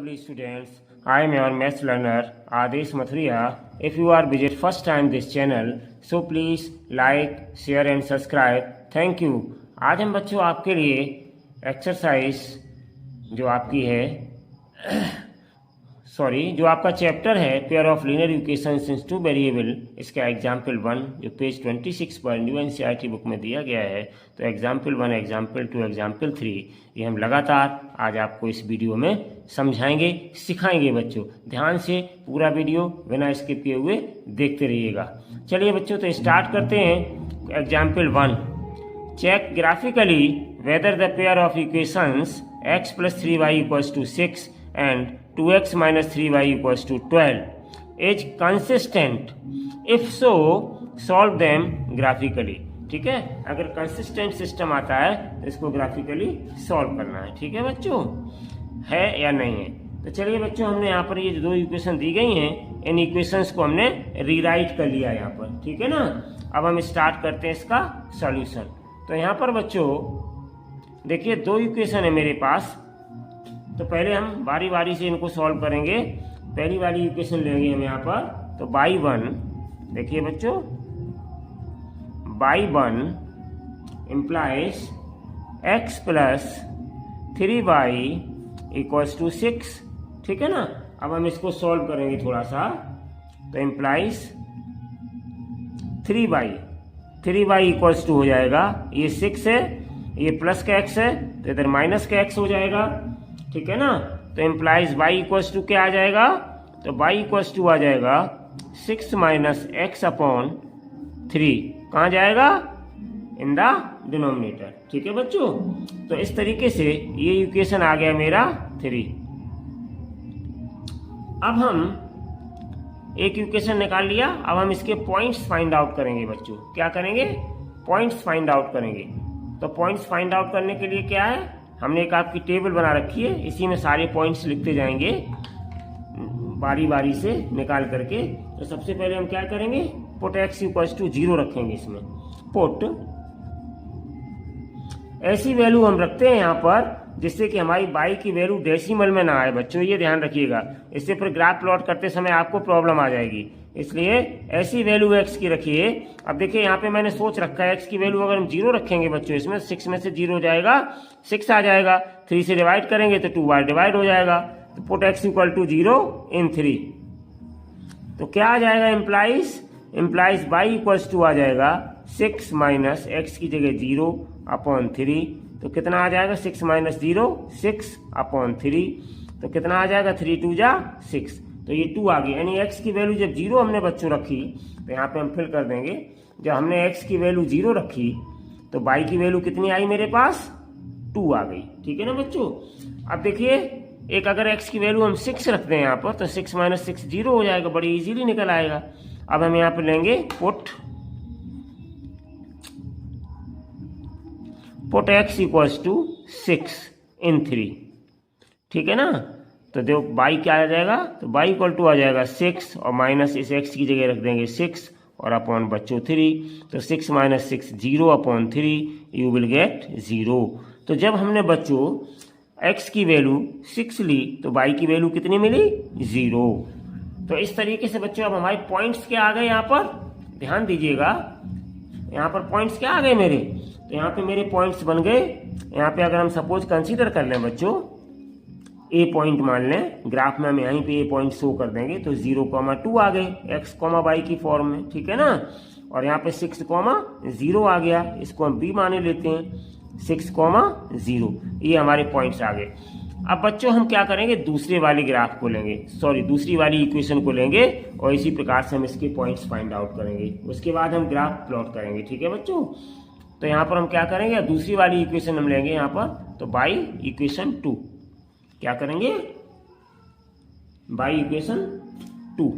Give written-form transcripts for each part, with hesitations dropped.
lovely students. I am your maths learner Adesh Mathuriya. If you are visit first time this channel, so please like, share and subscribe. Thank you. आज हम बच्चों आपके लिए exercise जो आपकी है जो आपका चैप्टर है pair of linear equations in two variable, इसका एग्जाम्पल 1 जो पेज 26 पर न्यू एनसीईआरटी बुक में दिया गया है। तो एग्जाम्पल 1, एग्जाम्पल 2, एग्जाम्पल 3 ये हम लगातार आज आपको इस वीडियो में समझाएंगे, सिखाएंगे। बच्चों ध्यान से पूरा वीडियो बिना स्किप किए हुए देखते रहिएगा। चलिए बच्चों तो स्टार्ट करते हैं। Example 1, check graphically whether the pair of equations x plus 3y equals to 6 and 2x minus 3y equals to 12 is consistent. If so, solve them graphically. ठीक है, अगर कंसिस्टेंट सिस्टम आता है तो इसको ग्राफिकली सॉल्व करना है। ठीक है बच्चों, है या नहीं है? तो चलिए बच्चों, हमने यहाँ पर ये जो दो इक्वेशन दी गई हैं, इन इक्वेशंस को हमने रीराइट कर लिया यहाँ पर। ठीक है ना, अब हम स्टार्ट करते हैं इसका सॉल्यूशन। तो यहाँ पर बच्चों देखिए दो इक्वेशन है मेरे पास, तो पहले हम बारी बारी से इनको सॉल्व करेंगे। पहली वाली इक्वेशन लेंगे हम यहाँ पर, तो बाई 1, देखिए बच्चों by 1 implies x plus 3y equals to 6। ठीक है ना, अब हम इसको सॉल्व करेंगे थोड़ा सा। तो इम्प्लाइज 3y इक्वल्स टू हो जाएगा, ये 6 है, ये प्लस का x है तो इधर माइनस का x हो जाएगा। ठीक है ना, तो इम्प्लाइज y इक्वल्स टू क्या आ जाएगा? तो y इक्वल्स टू आ जाएगा 6 माइनस x अपॉन 3। कहाँ जाएगा? In the denominator. ठीक है बच्चों, तो इस तरीके से ये इक्वेशन आ गया मेरा 3। अब हम एक इक्वेशन निकाल लिया, अब हम इसके पॉइंट्स फाइंड आउट करेंगे बच्चों। क्या करेंगे? पॉइंट्स फाइंड आउट करेंगे। तो पॉइंट्स फाइंड आउट करने के लिए क्या है, हमने एक आपकी टेबल बना रखी है, इसी में सारे पॉइंट्स लिखते जाएंगे बारी बारी से निकाल करके। तो सबसे पहले हम क्या करेंगे, पुट x इक्वल्स टू 0 रखेंगे। इसमें पुट ऐसी वैल्यू हम रखते हैं यहाँ पर जिससे कि हमारी y की वैल्यू डेसिमल में ना आए। बच्चों ये ध्यान रखिएगा, इससे फिर ग्राफ प्लॉट करते समय आपको प्रॉब्लम आ जाएगी, इसलिए ऐसी वैल्यू x की रखिए। अब देखिए यहाँ पे मैंने सोच रखा है x की वैल्यू अगर हम 0 रखेंगे बच्चों, इसमें 6 में से 0 हो जाएगा, 6 आ जाएगा। 3 से डिवाइड करेंगे तो 2 बार डिवाइड हो जाएगा। तो पुट x इक्वल टू 0 इन 3, तो क्या आ जाएगा? इम्प्लाइज y इक्वल्स टू आ जाएगा 6 माइनस x की जगह 0 अपॉन 3। तो कितना आ जाएगा? 6 माइनस 0 6 अपॉन 3। तो कितना आ जाएगा? 3 2 जा 6, तो ये 2 आ गई। यानी x की वैल्यू जब 0 हमने बच्चों रखी, तो यहाँ पे हम फिल कर देंगे। जब हमने x की वैल्यू 0 रखी तो y की वैल्यू कितनी आई मेरे पास? 2 आ गई। ठीक है ना बच्चों, अब देखिए एक अगर x की वैल्यू हम 6 रखते हैं यहाँ पर, तो 6 माइनस 6 0 हो जाएगा, बड़ी इजीली निकल आएगा। अब हम यहाँ पे लेंगे पुट x इक्वल्स टू 6 इन 3। ठीक है ना, तो देखो y क्या आ जाएगा? तो y इक्वल टू आ जाएगा 6 और माइनस इस x की जगह रख देंगे 6 और अपॉन बच्चों 3। तो 6 minus 6 0 upon 3, you will get 0। तो जब हमने बच्चों x की वैल्यू 6 ली तो y की वैल्यू कितनी मिली? 0। तो इस तरीके से बच्चों अब हमारे पॉइंट्स क्या आ गए यहाँ पर, ध्यान दीजिएगा। यहाँ पर पॉइंट्स क्या आ गए मेरे? तो यहाँ पे मेरे पॉइंट्स बन गए। यहाँ पे अगर हम सपोज कंसीडर कर लें बच्चों, ए पॉइंट मान लें, ग्राफ में हम यहीं पे ए पॉइंट शो कर देंगे, तो 0,2 आ गए x, y की फॉर्म में। ठीक है ना, और यहाँ पे 6,0 आ गया, इसको हम b माने लेते हैं, 6,0। ये हमारे पॉइंट्स आ गए। अब बच्चों हम क्या करेंगे, दूसरे वाली ग्राफ को लेंगे, दूसरी वाली इक्वेशन को लेंगे और इसी प्रकार से हम इसके पॉइंट्स फाइंड आउट करेंगे। उसके बाद हम ग्राफ प्लॉट करेंगे। ठीक है बच्चों, तो यहाँ पर हम क्या करेंगे, दूसरी वाली इक्वेशन हम लेंगे यहाँ पर, तो बाई इक्वेशन 2 क्या करेंगे, बाई इक्वेशन 2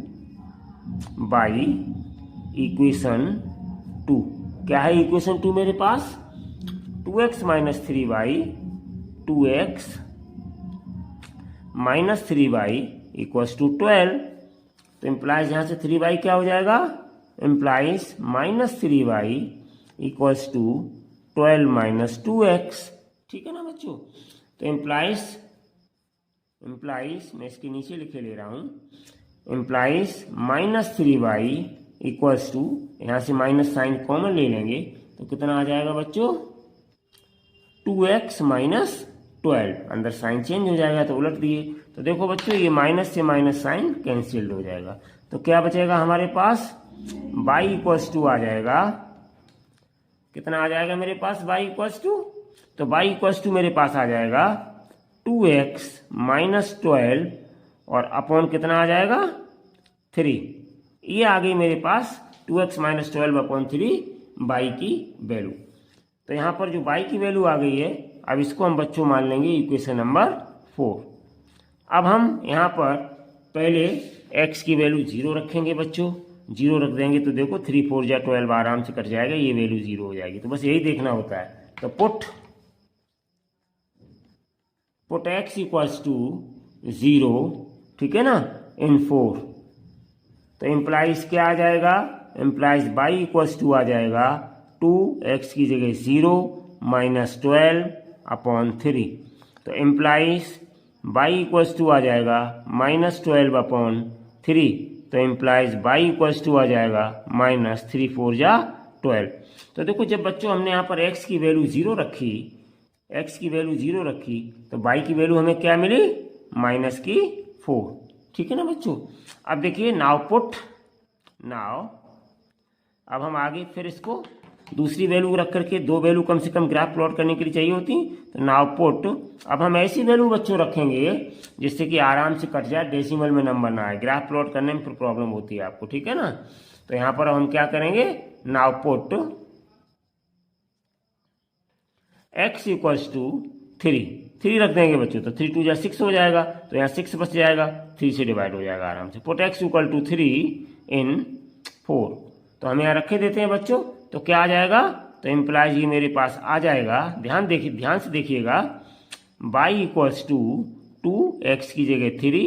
क्या है इक्वेशन 2 मेरे पास? 2x minus 3y 2x minus 3y equals to 12। तो इम्प्लाइज यहाँ से 3y क्या हो जाएगा? Implies minus 3y equals to 12 minus 2x। ठीक है ना बच्चों, तो इम्प्लाइज इम्प्लाइज, मैं इसके नीचे लिखे ले रहा हूँ, इम्प्लाइज -3y इक्वल्स टू, यहाँ से माइनस साइन कॉमन ले लेंगे तो कितना आ जाएगा बच्चों, 2x - 12, अंदर साइन चेंज हो जाएगा तो उलट दिए, तो देखो बच्चों ये माइनस से माइनस साइन कैंसिल्ड हो जाएगा, तो क्या बचेगा हमारे पास, y इक्वल्स टू आ जाएगा, कितना आ जाएगा मेरे पास y इक्वल्स टू, तो y इक्वल्स टू मेरे पास आ जाएगा 2x - 12 और अपॉन कितना आ जाएगा 3, ये आ गई मेरे पास 2x - 12 अपॉन 3 y की वैल्यू। तो यहाँ पर जो y की वैल्यू आ गई है, अब इसको हम बच्चों मान लेंगे इक्वेशन नंबर 4। अब हम यहाँ पर पहले x की वैल्यू 0 रखेंगे बच्चों, 0 रख देंगे तो देखो 3 4 जा 12 आराम से कट जाएगा, ये वैल्यू 0 हो जाएगी, तो बस यही देखना होता है। तो पुट x इक्वल्स टू 0, ठीक है ना, इन 4, तो इम्प्लाइज क्या आ जाएगा, इम्प्लाइज y इक्वल्स टू आ जाएगा 2x की जगह 0 - 12 अपॉन 3, तो इम्प्लाइज y इक्वल्स टू आ जाएगा -12 अपॉन 3, तो इम्प्लाइज y इक्वल्स टू आ जाएगा -3 4 जा 12। तो देखो जब बच्चों हमने यहाँ पर x की वैल्यू 0 रखी, x की वैल्यू 0 रखी, तो y की वैल्यू हमें क्या मिली, -4, ठीक है ना बच्चों। अब देखिए नाउ अब हम आगे फिर इसको दूसरी वैल्यू रख करके, 2 वैल्यू कम से कम ग्राफ प्लॉट करने के लिए चाहिए होती, तो नाउ पुट, अब हम ऐसी वैल्यू बच्चों रखेंगे जिससे कि आराम से कट जाए, डेसिमल में नंबर ना आए, ग्राफ प्लॉट करने में फिर प्रॉब्लम होती है आपको, ठीक है ना। तो यहाँ पर हम क्या करेंगे, now put x equals to 3 रख देंगे बच्चों, तो 3 2 जा 6 हो जाएगा, तो यहाँ 6 बच जाएगा, 3 से डिवाइड हो जाएगा आराम से। पुट x इक्वल टू 3 इन 4, तो हम यहाँ रखे देते हैं बच्चों, तो क्या आ जाएगा, तो इम्प्लाइज ये मेरे पास आ जाएगा, ध्यान से देखिएगा, y इक्वल्स टू 2x की जगह 3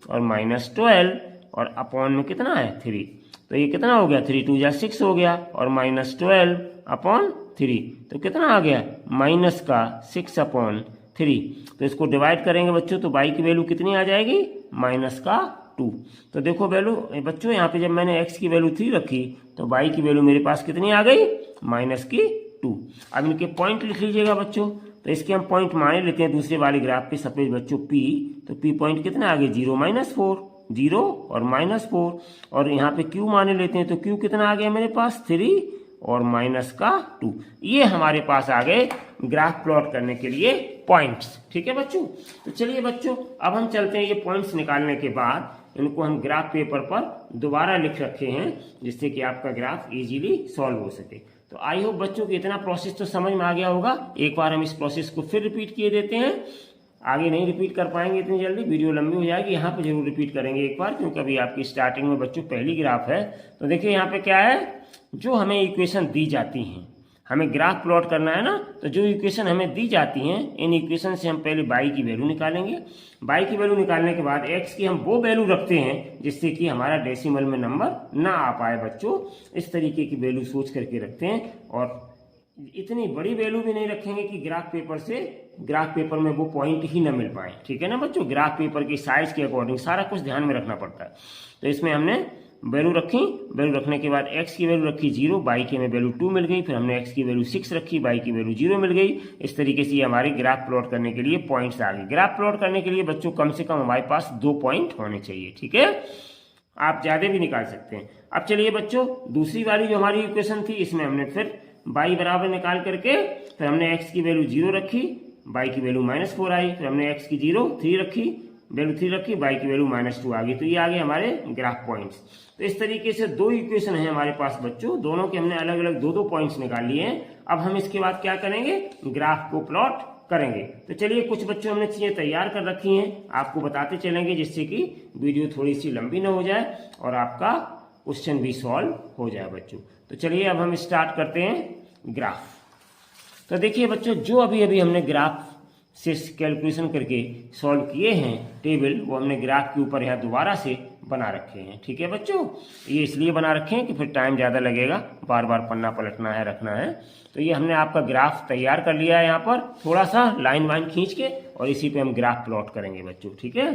और -12 और अपॉन में कितना है 3, तो ये कितना हो गया, 3 2 जा 6 हो गया और -12 अपॉन 3, तो कितना आ गया, -6 अपॉन 3, तो इसको डिवाइड करेंगे बच्चों, तो y की वैल्यू कितनी आ जाएगी, -2। तो देखो वैल्यू बच्चों, यहाँ पे जब मैंने x की वैल्यू 3 रखी तो y की वैल्यू मेरे पास कितनी आ गई, -2। अब इनके पॉइंट लिख लीजिएगा बच्चों, तो इसके हम पॉइंट मान लेते हैं दूसरे वाले ग्राफ पे, सपोज बच्चों p, तो p पॉइंट कितना आ गए, 0 -4, 0 और -4, और यहाँ पे q मान लेते हैं, तो q कितना आ गया मेरे पास, 3 और -2, ये हमारे पास आ गए ग्राफ प्लॉट करने के लिए पॉइंट्स, ठीक है बच्चों। तो चलिए बच्चों अब हम चलते हैं, ये पॉइंट्स निकालने के बाद इनको हम ग्राफ पेपर पर दोबारा लिख रखे हैं जिससे कि आपका ग्राफ इजीली सॉल्व हो सके। तो आई होप बच्चों को इतना प्रोसेस तो समझ में आ गया होगा। एक बार हम इस प्रोसेस को फिर रिपीट किए देते हैं, आगे नहीं रिपीट कर पाएंगे इतनी जल्दी, वीडियो लंबी हो जाएगी, यहाँ पे जरूर रिपीट करेंगे एक बार, क्योंकि अभी आपकी स्टार्टिंग में बच्चों पहली ग्राफ है। तो देखिए यहाँ पे क्या है, जो हमें इक्वेशन दी जाती हैं, हमें ग्राफ प्लॉट करना है ना, तो जो इक्वेशन हमें दी जाती हैं, इन इक्वेशन से हम पहले y की वैल्यू निकालेंगे। y की वैल्यू निकालने के बाद x की हम वो वैल्यू रखते हैं जिससे कि हमारा डेसिमल में नंबर ना आ पाए बच्चों, इस तरीके की वैल्यू सोच करके रखते हैं, और इतनी बड़ी वैल्यू भी नहीं रखेंगे कि ग्राफ पेपर में वो पॉइंट ही ना मिल पाए, ठीक है ना बच्चों। ग्राफ पेपर की साइज के अकॉर्डिंग सारा कुछ ध्यान में रखना पड़ता है। तो इसमें हमने वैल्यू रखी, वैल्यू रखने के बाद x की वैल्यू रखी 0, y की हमें वैल्यू 2 मिल गई, फिर हमने x की वैल्यू 6 रखी, y की वैल्यू 0 मिल गई। इस तरीके से ये हमारे ग्राफ प्लॉट करने के लिए पॉइंट्स आ गए। ग्राफ प्लॉट करने के लिए बच्चों कम से कम हमारे पास 2 पॉइंट होने चाहिए, ठीक है, आप ज्यादा भी निकाल सकते हैं। अब चलिए बच्चों दूसरी वाली जो हमारी इक्वेशन थी, इसमें हमने फिर y बराबर निकाल करके फिर हमने x की वैल्यू 0 रखी, y की वैल्यू -4 आई, फिर हमने x की 3 रखी, वैल्यू 3 रखी, y की वैल्यू -2 आ गई। तो ये आ गए हमारे ग्राफ पॉइंट्स। तो इस तरीके से 2 इक्वेशन है हमारे पास बच्चों, दोनों के हमने अलग अलग 2 पॉइंट्स निकाल लिए हैं। अब हम इसके बाद क्या करेंगे, ग्राफ को प्लॉट करेंगे। तो चलिए कुछ बच्चों हमने चीजें तैयार कर रखी हैं, आपको बताते चलेंगे जिससे कि वीडियो थोड़ी सी लंबी ना हो जाए और आपका क्वेश्चन भी सॉल्व हो जाए बच्चों। तो चलिए अब हम स्टार्ट करते हैं ग्राफ। तो देखिए बच्चों, जो अभी हमने ग्राफ कैलकुलेशन करके सॉल्व किए हैं टेबल, वो हमने ग्राफ के ऊपर यहाँ दोबारा से बना रखे हैं। ठीक है बच्चों, ये इसलिए बना रखे हैं कि फिर टाइम ज़्यादा लगेगा, बार बार पन्ना पलटना है, रखना है। तो ये हमने आपका ग्राफ तैयार कर लिया है यहाँ पर, थोड़ा सा लाइन वाइन खींच के, और इसी पे हम ग्राफ प्लॉट करेंगे बच्चों। ठीक है,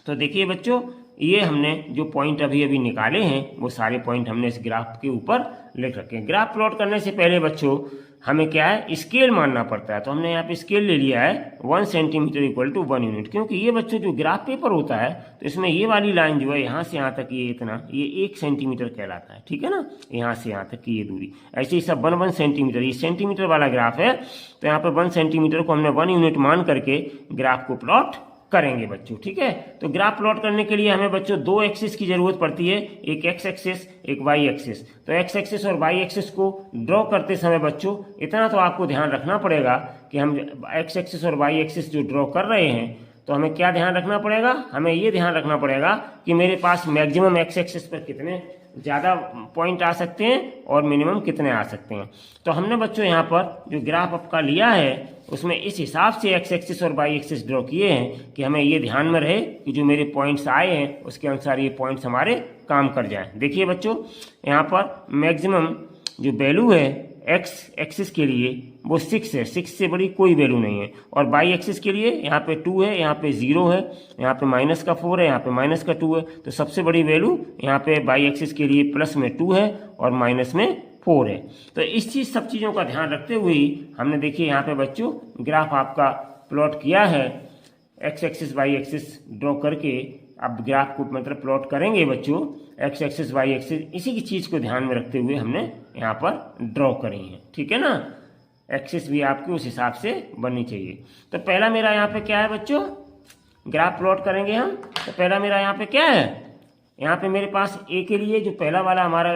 तो देखिए बच्चों, ये हमने जो पॉइंट अभी अभी निकाले हैं वो सारे पॉइंट हमने इस ग्राफ के ऊपर लिख रखे हैं। ग्राफ प्लॉट करने से पहले बच्चों हमें क्या है, स्केल मानना पड़ता है। तो हमने यहाँ पे स्केल ले लिया है 1 सेंटीमीटर इक्वल टू 1 यूनिट, क्योंकि ये बच्चों जो ग्राफ पेपर होता है तो इसमें ये वाली लाइन जो है यहाँ से यहाँ तक ये इतना, ये 1 सेंटीमीटर कहलाता है। ठीक है ना, यहाँ से यहाँ तक की ये दूरी, ऐसे ही सब 1 सेंटीमीटर, ये सेंटीमीटर वाला ग्राफ है। तो यहाँ पर 1 सेंटीमीटर को हमने 1 यूनिट मान करके ग्राफ को प्लॉट करेंगे बच्चों। ठीक है, तो ग्राफ प्लॉट करने के लिए हमें बच्चों 2 एक्सिस की जरूरत पड़ती है, एक एक्स एक्सिस, एक वाई एक्सिस। तो एक्स एक्सिस और वाई एक्सिस को ड्रॉ करते समय बच्चों इतना तो आपको ध्यान रखना पड़ेगा कि हम एक्स एक्सिस और वाई एक्सिस जो ड्रॉ कर रहे हैं, तो हमें क्या ध्यान रखना पड़ेगा, हमें ये ध्यान रखना पड़ेगा कि मेरे पास मैक्सिमम एक्स एक्सिस पर कितने ज़्यादा पॉइंट आ सकते हैं और मिनिमम कितने आ सकते हैं। तो हमने बच्चों यहाँ पर जो ग्राफ आपका लिया है उसमें इस हिसाब से एक्स एक्सिस और वाई एक्सिस ड्रॉ किए हैं कि हमें ये ध्यान में रहे कि जो मेरे पॉइंट्स आए हैं उसके अनुसार ये पॉइंट्स हमारे काम कर जाएं। देखिए बच्चों, यहाँ पर मैक्सिमम जो वैल्यू है एक्स एक्सिस के लिए वो 6 है, 6 से बड़ी कोई वैल्यू नहीं है। और वाई एक्सिस के लिए यहाँ पे 2 है, यहाँ पे 0 है, यहाँ पे माइनस का 4 है, यहाँ पे माइनस का 2 है। तो सबसे बड़ी वैल्यू यहाँ पे वाई एक्सिस के लिए प्लस में 2 है और माइनस में 4 है। तो इस सब चीज़ों का ध्यान रखते हुए हमने देखिए यहाँ पे बच्चों ग्राफ आपका प्लॉट किया है, x axis y axis draw करके। अब ग्राफ को मतलब प्लॉट करेंगे बच्चों, एक्स एक्सिस वाई एक्सिस, इसी की चीज़ को ध्यान में रखते हुए हमने यहाँ पर ड्रॉ करी है। ठीक है ना, एक्सिस भी आपकी उस हिसाब से बननी चाहिए। तो पहला मेरा यहाँ पे क्या है बच्चों, ग्राफ प्लॉट करेंगे हम। तो पहला मेरा यहाँ पे क्या है, यहाँ पे मेरे पास ए के लिए जो पहला वाला हमारा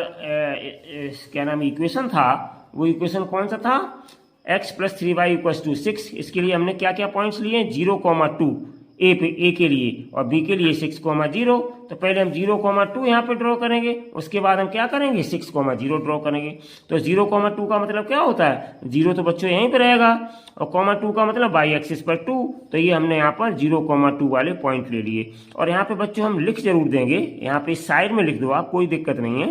क्या नाम इक्वेशन था, वो इक्वेशन कौन सा था, x + 3y = 6। इसके लिए हमने क्या क्या पॉइंट्स लिए, 0,2 ए के लिए और बी के लिए 6,0। तो पहले हम 0,2 यहाँ पे ड्रॉ करेंगे, उसके बाद हम क्या करेंगे 6,0 ड्रॉ करेंगे। तो 0,2 का मतलब क्या होता है, 0 तो बच्चों यहीं पर रहेगा और 2 का मतलब वाई एक्सिस पर 2। तो ये हमने यहाँ पर 0,2 वाले पॉइंट ले लिए। और यहाँ पे बच्चों हम लिख जरूर देंगे, यहाँ पे साइड में लिख दो आप, कोई दिक्कत नहीं है,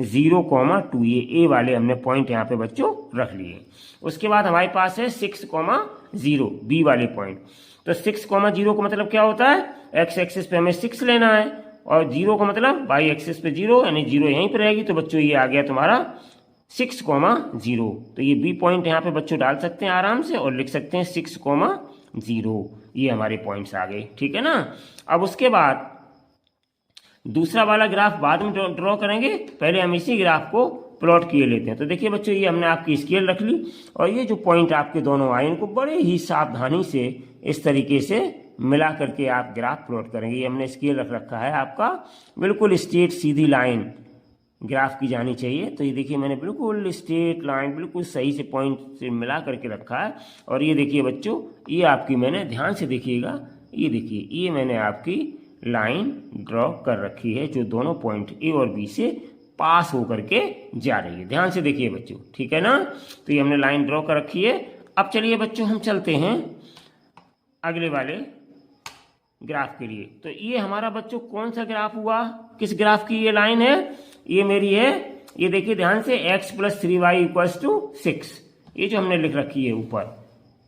0,2 ये ए वाले हमने पॉइंट यहाँ पे बच्चों रख लिए। उसके बाद हमारे पास है 6,0 बी वाले पॉइंट। तो 6,0 का मतलब क्या होता है, एक्स एक्सिस पे हमें 6 लेना है और 0 का मतलब वाई एक्सिस पे 0, यानी 0 यहीं पे रहेगी। तो बच्चों ये आ गया तुम्हारा 6,0। तो ये बी पॉइंट यहाँ पे बच्चों डाल सकते हैं आराम से और लिख सकते हैं 6,0। ये हमारे पॉइंट्स आ गए। ठीक है ना, अब उसके बाद दूसरा वाला ग्राफ बाद में ड्रॉ करेंगे, पहले हम इसी ग्राफ को प्लॉट किए लेते हैं। तो देखिए बच्चों, ये हमने आपकी स्केल रख ली और ये जो पॉइंट आपके दोनों आए इनको बड़े ही सावधानी से इस तरीके से मिला करके आप ग्राफ प्लॉट करेंगे। ये हमने स्केल रख रखा है आपका, बिल्कुल स्ट्रेट सीधी लाइन ग्राफ की जानी चाहिए। तो ये देखिए मैंने बिल्कुल स्ट्रेट लाइन बिल्कुल सही से पॉइंट से मिला करके रखा है। और ये देखिए बच्चों, ये आपकी मैंने ध्यान से देखिएगा, ये देखिए ये मैंने आपकी लाइन ड्रॉ कर रखी है जो दोनों पॉइंट ए और बी से पास होकर के जा रही है। ध्यान से देखिए बच्चों, ठीक है ना। तो ये हमने लाइन ड्रॉ कर रखी है। अब चलिए बच्चों हम चलते हैं अगले वाले ग्राफ के लिए। तो ये हमारा बच्चों कौन सा ग्राफ हुआ, किस ग्राफ की ये लाइन है, ये मेरी है, ये देखिए ध्यान से, x + 3y = 6। ये जो हमने लिख रखी है ऊपर,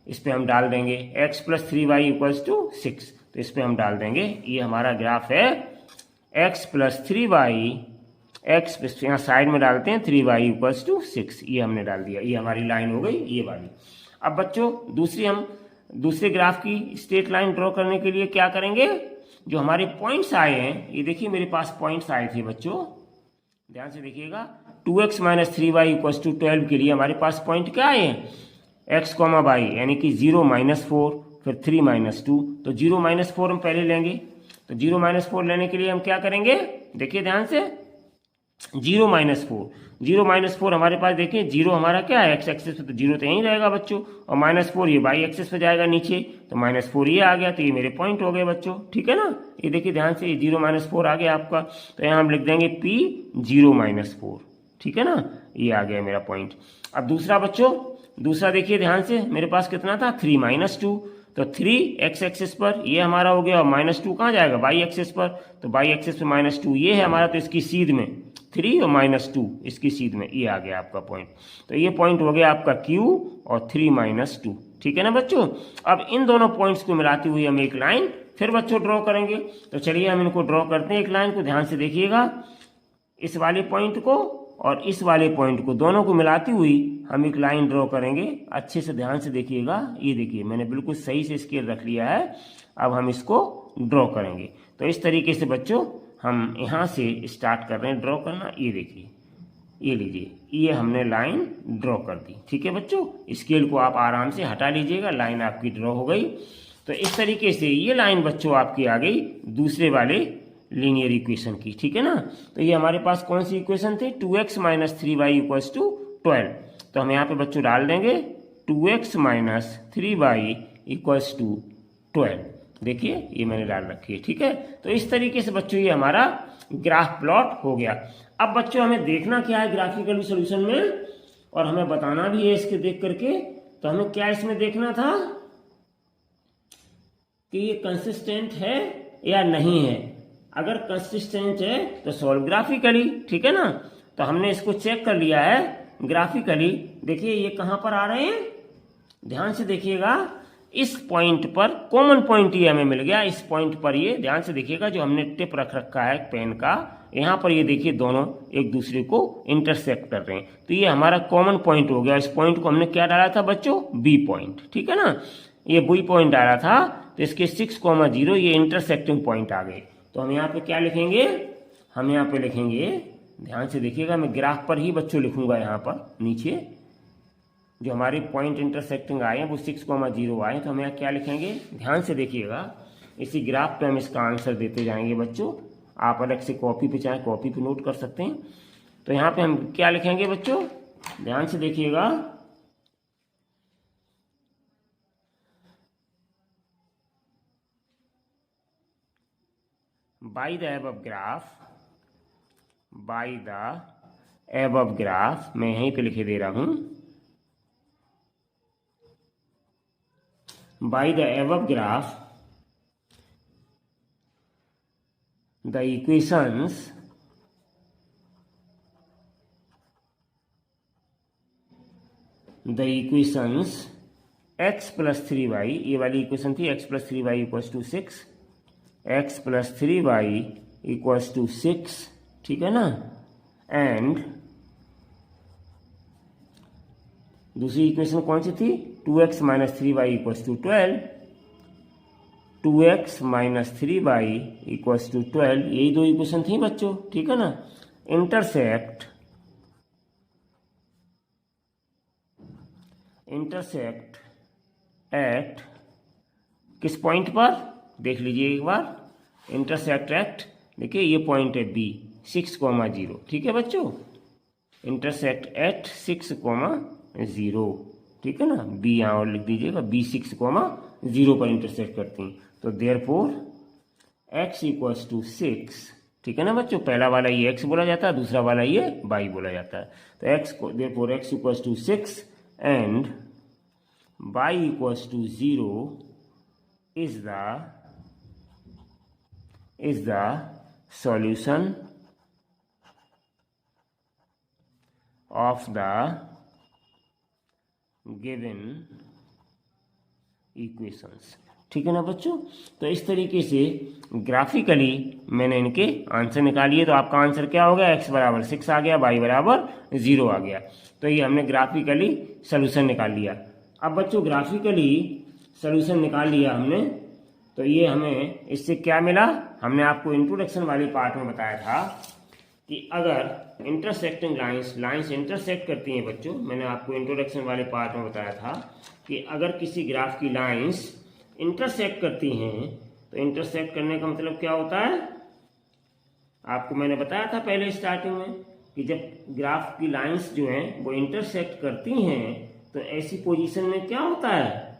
इस पे हम डाल देंगे x + 3y = 6। तो इस पे हम डाल देंगे, ये हमारा ग्राफ है x + 3y, x यहाँ साइड में डालते हैं 3y = 6। ये हमने डाल दिया, ये हमारी लाइन हो गई ये वाली। अब बच्चों दूसरे ग्राफ की स्ट्रेट लाइन ड्रॉ करने के लिए क्या करेंगे, जो हमारे पॉइंट्स आए हैं, ये देखिए मेरे पास पॉइंट्स आए थे बच्चों, ध्यान से देखिएगा। 2x - 3y = 12 के लिए हमारे पास पॉइंट क्या आए हैं, x, y, यानी कि 0 - 4 फिर 3 - 2। तो 0 - 4 हम पहले लेंगे। तो 0 - 4 लेने के लिए हम क्या करेंगे, देखिए ध्यान से, 0 - 4 हमारे पास देखिए, 0 हमारा क्या है, एक्स एक्सिस पे, तो 0 तो यहीं रहेगा बच्चों, और -4 ये वाई एक्सिस पे जाएगा नीचे, तो -4 ये आ गया। तो ये मेरे पॉइंट हो गए बच्चों, ठीक है ना। ये देखिए ध्यान से, ये 0 - 4 आ गया आपका। तो यहाँ हम लिख देंगे P 0 - 4, ठीक है ना, ये आ गया मेरा पॉइंट। अब दूसरा बच्चों, दूसरा देखिए ध्यान से, मेरे पास कितना था 3 - 2, तो 3 x एक्सिस पर ये हमारा हो गया, और -2 कहाँ जाएगा y एक्सिस पर, तो y एक्सिस पे -2 ये है हमारा, तो इसकी सीध में 3 और -2 इसकी सीध में ये आ गया आपका पॉइंट। तो ये पॉइंट हो गया आपका Q और 3 - 2, ठीक है ना बच्चों। अब इन दोनों पॉइंट्स को मिलाती हुई हम एक लाइन फिर बच्चों ड्रॉ करेंगे। तो चलिए हम इनको ड्रॉ करते हैं, एक लाइन को ध्यान से देखिएगा, इस वाले पॉइंट को और इस वाले पॉइंट को दोनों को मिलाती हुई हम एक लाइन ड्रॉ करेंगे। अच्छे से ध्यान से देखिएगा, ये देखिए मैंने बिल्कुल सही से स्केल रख लिया है। अब हम इसको ड्रॉ करेंगे। तो इस तरीके से बच्चों हम यहाँ से स्टार्ट कर रहे हैं ड्रॉ करना। ये देखिए, ये लीजिए, ये हमने लाइन ड्रॉ कर दी, ठीक है बच्चों। स्केल को आप आराम से हटा लीजिएगा, लाइन आपकी ड्रॉ हो गई। तो इस तरीके से ये लाइन बच्चों आपकी आ गई दूसरे वाले लीनियर इक्वेशन की, ठीक है ना। तो ये हमारे पास कौन सी इक्वेशन थी, 2x - 3y = 12। तो हम यहाँ पे बच्चों डाल देंगे 2x - 3y = 12। देखिए ये मैंने डाल रखी है, ठीक है। तो इस तरीके से बच्चों ये हमारा ग्राफ प्लॉट हो गया। अब बच्चों हमें देखना क्या है ग्राफिकल सॉल्यूशन में, और हमें बताना भी है इसके देख करके। तो हमें क्या इसमें देखना था कि ये कंसिस्टेंट है या नहीं है। अगर कंसिस्टेंट है तो सॉल्व ग्राफिकली, ठीक है ना। तो हमने इसको चेक कर लिया है ग्राफिकली। देखिए ये कहाँ पर आ रहे हैं, ध्यान से देखिएगा, इस पॉइंट पर कॉमन पॉइंट ये हमें मिल गया। इस पॉइंट पर ये ध्यान से देखिएगा, जो हमने टिप रख रखा है पेन का, यहाँ पर ये देखिए दोनों एक दूसरे को इंटरसेक्ट कर रहे हैं। तो ये हमारा कॉमन पॉइंट हो गया। इस पॉइंट को हमने क्या डाला था बच्चों, बी पॉइंट, ठीक है ना। ये बी पॉइंट डाला था, तो इसके 6,0 ये इंटरसेक्टिंग पॉइंट आ गए। तो हम यहाँ पे क्या लिखेंगे, हम यहाँ पे लिखेंगे, ध्यान से देखिएगा, मैं ग्राफ पर ही बच्चों लिखूंगा। यहाँ पर नीचे जो हमारे पॉइंट इंटरसेक्टिंग आए हैं वो 6,0 आए, तो हम यहाँ क्या लिखेंगे, ध्यान से देखिएगा। इसी ग्राफ पे हम इसका आंसर देते जाएंगे बच्चों। आप अलग से कॉपी पे चाहे कॉपी पे नोट कर सकते हैं। तो यहाँ पे हम क्या लिखेंगे बच्चों, ध्यान से देखिएगा, by the above graph, मैं यहीं पे लिखे दे रहा हूं, by the above graph the equations x + 3y, ये वाली इक्वेशन थी, x + 3y = 6, x + 3y = 6, ठीक है ना। एंड दूसरी इक्वेशन कौन सी थी, 2x - 3y = 12, 2x - 3y = 12, यही दो इक्वेशन थी बच्चों, ठीक है ना। इंटरसेक्ट एट किस पॉइंट पर, देख लीजिए एक बार, इंटरसेक्ट एट, देखिए ये पॉइंट है बी, 6,0, ठीक है बच्चों। इंटरसेक्ट एट 6,0, ठीक है ना। बी यहाँ और लिख दीजिएगा, बी 6,0 पर इंटरसेक्ट करती हैं। तो देयरफॉर x = 6, ठीक है ना बच्चों। पहला वाला ये x बोला जाता है, दूसरा वाला ये y बोला जाता है। तो therefore x = 6 and y = 0 is the solution of the given equations, ठीक है ना बच्चों। तो इस तरीके से ग्राफिकली मैंने इनके आंसर निकालिए। तो आपका आंसर क्या हो गया, x = 6 आ गया, y = 0 आ गया। तो ये हमने ग्राफिकली सोल्यूशन निकाल लिया। अब बच्चों ग्राफिकली सोल्यूशन निकाल लिया हमने, तो ये हमें इससे क्या मिला, हमने आपको इंट्रोडक्शन वाले पार्ट में बताया था कि अगर इंटरसेक्टिंग लाइंस इंटरसेक्ट करती हैं बच्चों, मैंने आपको इंट्रोडक्शन वाले पार्ट में बताया था कि अगर किसी ग्राफ की लाइंस इंटरसेक्ट करती हैं, तो इंटरसेक्ट करने का मतलब क्या होता है, आपको मैंने बताया था पहले स्टार्टिंग में कि जब ग्राफ की लाइंस जो हैं वो इंटरसेक्ट करती हैं, तो ऐसी पोजीशन में क्या होता है,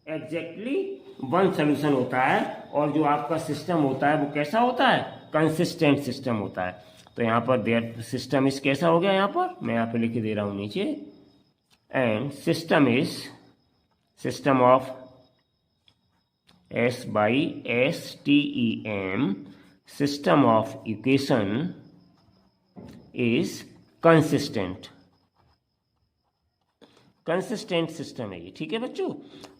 एग्जैक्टली वन सोल्यूशन होता है। और जो आपका सिस्टम होता है वो कैसा होता है, कंसिस्टेंट सिस्टम होता है। तो यहाँ पर देयर सिस्टम इस कैसा हो गया, यहाँ पर मैं यहाँ पे लिख दे रहा हूँ नीचे, and system of system of equation is consistent system है ये। ठीक है बच्चों,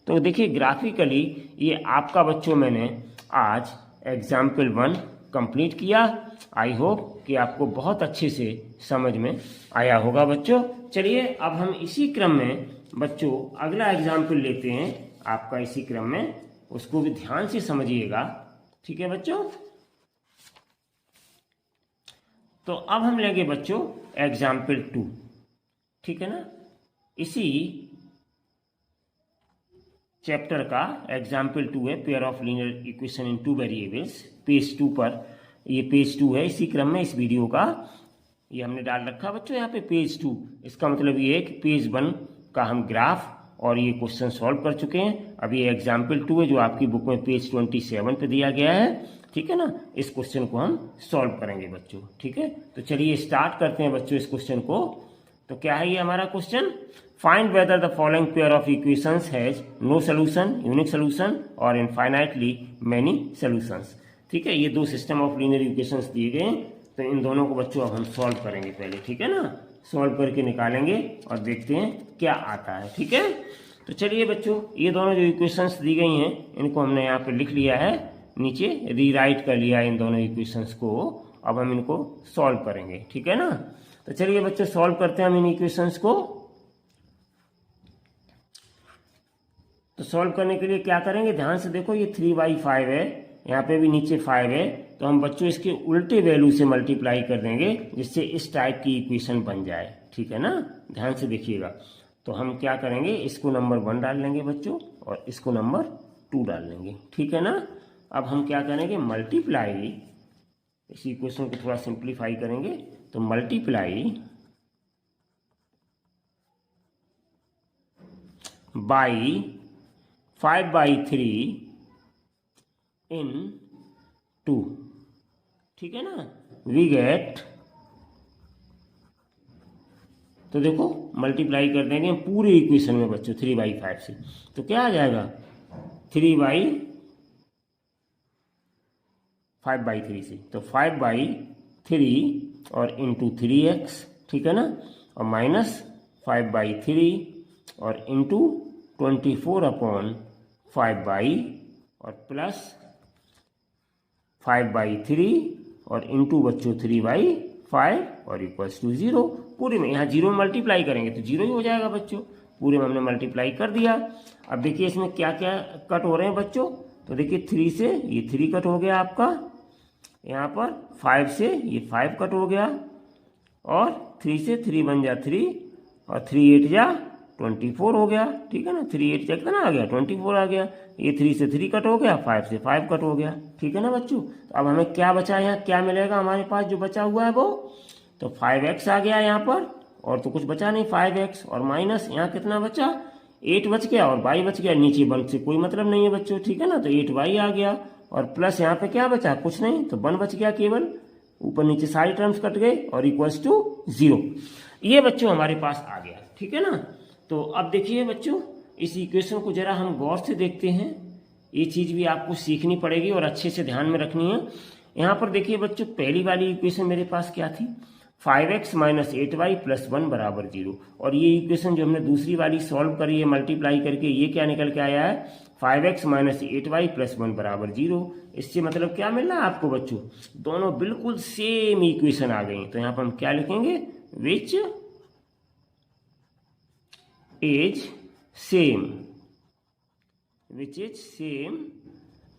तो देखिए ग्राफिकली ये आपका बच्चों मैंने आज एग्जाम्पल 1 कंप्लीट किया। आई होप कि आपको बहुत अच्छे से समझ में आया होगा बच्चों। चलिए अब हम इसी क्रम में बच्चों अगला एग्जाम्पल लेते हैं आपका, इसी क्रम में उसको भी ध्यान से समझिएगा। ठीक है बच्चों, तो अब हम लेंगे बच्चों एग्जाम्पल 2। ठीक है ना, इसी चैप्टर का एग्जाम्पल 2 है, pair of linear equation in 2 variables. Page 2 पर, ये पेज 2 है इसी क्रम में इस वीडियो का, ये हमने डाल रखा बच्चों यहाँ पे पेज 2। इसका मतलब ये है कि पेज 1 का हम ग्राफ और ये क्वेश्चन सॉल्व कर चुके हैं। अब ये एग्जाम्पल 2 है जो आपकी बुक में पेज 27 पे दिया गया है। ठीक है ना, इस क्वेश्चन को हम सॉल्व करेंगे बच्चों। ठीक है, तो चलिए स्टार्ट करते हैं बच्चों इस क्वेश्चन को। तो क्या है ये हमारा question, find whether the following pair of equations has no solution, unique solution और इनफाइनाइटली मेनी सोल्यूशंस। ठीक है, ये दो सिस्टम ऑफ लीनियर इक्वेशंस दिए गए हैं, तो इन दोनों को बच्चों अब हम सॉल्व करेंगे पहले। ठीक है ना, सॉल्व करके निकालेंगे और देखते हैं क्या आता है। ठीक है, तो चलिए बच्चों ये दोनों जो इक्वेशंस दी गई हैं इनको हमने यहाँ पे लिख लिया है, नीचे रीराइट कर लिया इन दोनों इक्वेशंस को। अब हम इनको सॉल्व करेंगे। ठीक है ना, तो चलिए बच्चों सॉल्व करते हैं हम इन इक्वेशंस को। तो सॉल्व करने के लिए क्या करेंगे, ध्यान से देखो, ये 3/5 है, यहाँ पे भी नीचे 5 है, तो हम बच्चों इसके उल्टे वैल्यू से मल्टीप्लाई कर देंगे जिससे इस टाइप की इक्वेशन बन जाए। ठीक है ना, ध्यान से देखिएगा। तो हम क्या करेंगे, इसको नंबर 1 डाल लेंगे बच्चों और इसको नंबर 2 डाल लेंगे। ठीक है ना, अब हम क्या करेंगे, मल्टीप्लाई, इस इक्वेशन को थोड़ा सिंप्लीफाई करेंगे, तो मल्टीप्लाई बाई 5/3 इन 2। ठीक है ना, वी गेट, तो देखो मल्टीप्लाई कर देंगे पूरे इक्वेशन में बच्चों 3/5 से, तो क्या आ जाएगा 5/3 से, तो 5/3 और इंटू 3x। ठीक है ना, और माइनस 5/3 और इंटू 24/5 और प्लस 5/3 और इंटू बच्चों 3/5 और इक्वल्स टू 0। पूरे में यहाँ 0 में मल्टीप्लाई करेंगे तो 0 ही हो जाएगा बच्चों, पूरे में हमने मल्टीप्लाई कर दिया। अब देखिए इसमें क्या क्या कट हो रहे हैं बच्चों, तो देखिए 3 से ये 3 कट हो गया आपका, यहाँ पर 5 से ये 5 कट हो गया, और 3 से 3 बन जा 3 और 3 8 जा 24 हो गया। ठीक है ना, 3 8 जा कितना आ गया 24 आ गया, ये 3 से 3 कट हो गया, 5 से 5 कट हो गया। ठीक है ना बच्चों, तो अब हमें क्या बचा, यहाँ क्या मिलेगा हमारे पास जो बचा हुआ है वो, तो 5x आ गया यहाँ पर, और तो कुछ बचा नहीं 5x, और माइनस यहाँ कितना बचा 8 बच गया, और y बच गया, नीचे 1 से कोई मतलब नहीं है बच्चों। ठीक है ना, तो 8y आ गया, और प्लस यहाँ पे क्या बचा, कुछ नहीं, तो 1 बच गया केवल, ऊपर नीचे सारी टर्म्स कट गए, और इक्वल्स टू 0। ये बच्चों हमारे पास आ गया। ठीक है ना, तो अब देखिए बच्चों इस इक्वेशन को जरा हम गौर से देखते हैं, ये चीज़ भी आपको सीखनी पड़ेगी और अच्छे से ध्यान में रखनी है। यहाँ पर देखिए बच्चों पहली वाली इक्वेशन मेरे पास क्या थी, 5x माइनस 8y प्लस 1 बराबर 0, और ये इक्वेशन जो हमने दूसरी वाली सॉल्व करी है मल्टीप्लाई करके, ये क्या निकल के आया है 5x माइनस 8y प्लस 1 बराबर 0। इससे मतलब क्या मिल रहा है आपको बच्चों, दोनों बिल्कुल सेम इक्वेशन आ गई। तो यहाँ पर हम क्या लिखेंगे, which is same